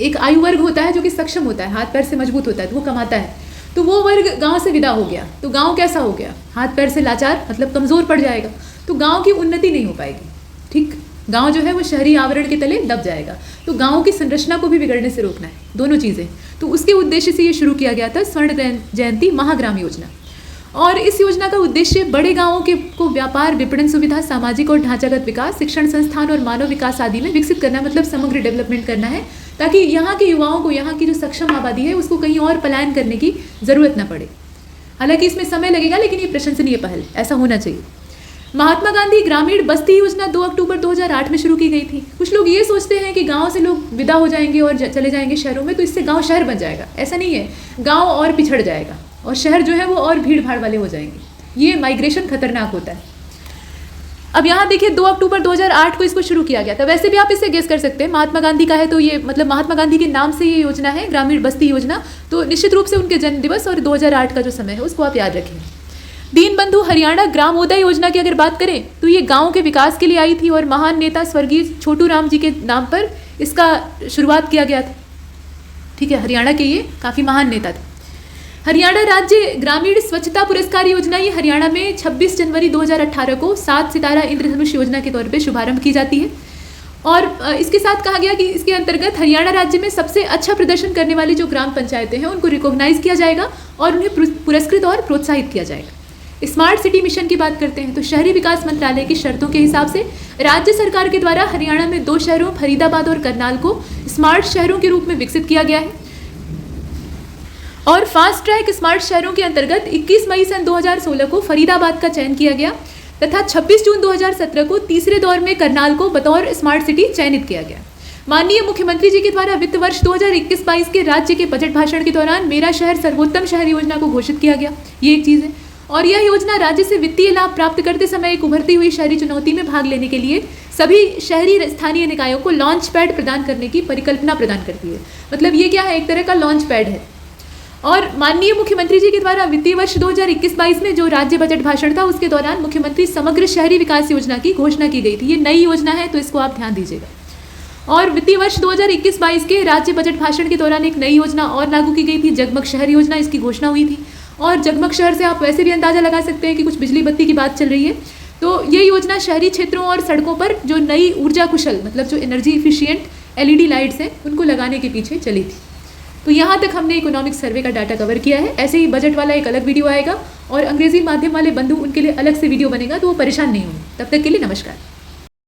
एक आयु वर्ग होता है जो कि सक्षम होता है, हाथ पैर से मजबूत होता है, तो वो कमाता है। तो वो वर्ग गांव से विदा हो गया, तो गांव कैसा हो गया, हाथ पैर से लाचार, मतलब कमज़ोर पड़ जाएगा, तो गांव की उन्नति नहीं हो पाएगी, ठीक। गांव जो है वो शहरी आवरण के तले दब जाएगा। तो गांव की संरचना को भी बिगड़ने से रोकना है, दोनों चीज़ें। तो उसके उद्देश्य से ये शुरू किया गया था स्वर्ण जयंती महाग्राम योजना। और इस योजना का उद्देश्य बड़े गांवों को व्यापार, विपणन सुविधा, सामाजिक और ढांचागत विकास, शिक्षण संस्थान और मानव विकास आदि में विकसित करना, मतलब समग्र डेवलपमेंट करना है, ताकि यहाँ के युवाओं को, यहाँ की जो सक्षम आबादी है उसको कहीं और पलायन करने की ज़रूरत ना पड़े। हालांकि इसमें समय लगेगा, लेकिन ये प्रशंसनीय पहल, ऐसा होना चाहिए। महात्मा गांधी ग्रामीण बस्ती योजना 2 अक्टूबर 2008 में शुरू की गई थी। कुछ लोग ये सोचते हैं कि गांव से लोग विदा हो जाएंगे और चले जाएंगे शहरों में, तो इससे गांव शहर बन जाएगा। ऐसा नहीं है, गांव और पिछड़ जाएगा और शहर जो है वो और भीड़ भाड़ वाले हो जाएंगे। ये माइग्रेशन खतरनाक होता है। अब यहाँ देखिए 2 अक्टूबर 2008 को इसको शुरू किया गया था। वैसे भी आप इससे गेस कर सकते हैं, महात्मा गांधी का है तो ये मतलब महात्मा गांधी के नाम से ये योजना है, ग्रामीण बस्ती योजना, तो निश्चित रूप से उनके जन्म दिवस और 2008 का जो समय है उसको आप याद रखें। दीनबंधु हरियाणा ग्रामोदय योजना की अगर बात करें तो ये गाँव के विकास के लिए आई थी और महान नेता स्वर्गीय छोटू राम जी के नाम पर इसका शुरुआत किया गया था। ठीक है, हरियाणा के ये काफ़ी महान नेता थे। हरियाणा राज्य ग्रामीण स्वच्छता पुरस्कार योजना ये हरियाणा में 26 जनवरी 2018 को 7 सितारा इंद्रधनुष योजना के तौर पे शुभारंभ की जाती है। और इसके साथ कहा गया कि इसके अंतर्गत हरियाणा राज्य में सबसे अच्छा प्रदर्शन करने वाली जो ग्राम पंचायतें हैं उनको रिकॉग्नाइज किया जाएगा और उन्हें पुरस्कृत और प्रोत्साहित किया जाएगा। स्मार्ट सिटी मिशन की बात करते हैं तो शहरी विकास मंत्रालय की शर्तों के हिसाब से राज्य सरकार के द्वारा हरियाणा में 2 शहरों फरीदाबाद और करनाल को स्मार्ट शहरों के रूप में विकसित किया गया है। और फास्ट ट्रैक स्मार्ट शहरों के अंतर्गत 21 मई सन 2016 को फरीदाबाद का चयन किया गया तथा 26 जून 2017 को तीसरे दौर में करनाल को बतौर स्मार्ट सिटी चयनित किया गया। माननीय मुख्यमंत्री जी के द्वारा वित्त वर्ष 2021-22 के राज्य के बजट भाषण के दौरान मेरा शहर सर्वोत्तम शहर योजना को घोषित किया गया। ये एक चीज़ है। और यह योजना राज्य से वित्तीय लाभ प्राप्त करते समय एक उभरती हुई शहरी चुनौती में भाग लेने के लिए सभी शहरी स्थानीय निकायों को लॉन्च पैड प्रदान करने की परिकल्पना प्रदान करती है। मतलब ये क्या है, एक तरह का लॉन्च पैड है। और माननीय मुख्यमंत्री जी के द्वारा वित्तीय वर्ष 2021-22 में जो राज्य बजट भाषण था उसके दौरान मुख्यमंत्री समग्र शहरी विकास योजना की घोषणा की गई थी। ये नई योजना है तो इसको आप ध्यान दीजिएगा। और वित्तीय वर्ष 2021-22 के राज्य बजट भाषण के दौरान एक नई योजना और लागू की गई थी, जगमग शहर योजना, इसकी घोषणा हुई थी। और जगमग शहर से आप वैसे भी अंदाज़ा लगा सकते हैं कि कुछ बिजली बत्ती की बात चल रही है। तो ये योजना शहरी क्षेत्रों और सड़कों पर जो नई ऊर्जा कुशल मतलब जो एनर्जी इफिशिएंट LED लाइट्स हैं उनको लगाने के पीछे चली थी। तो यहाँ तक हमने इकोनॉमिक सर्वे का डाटा कवर किया है। ऐसे ही बजट वाला एक अलग वीडियो आएगा और अंग्रेजी माध्यम वाले बंधु उनके लिए अलग से वीडियो बनेगा, तो वो परेशान नहीं होंगे। तब तक के लिए नमस्कार।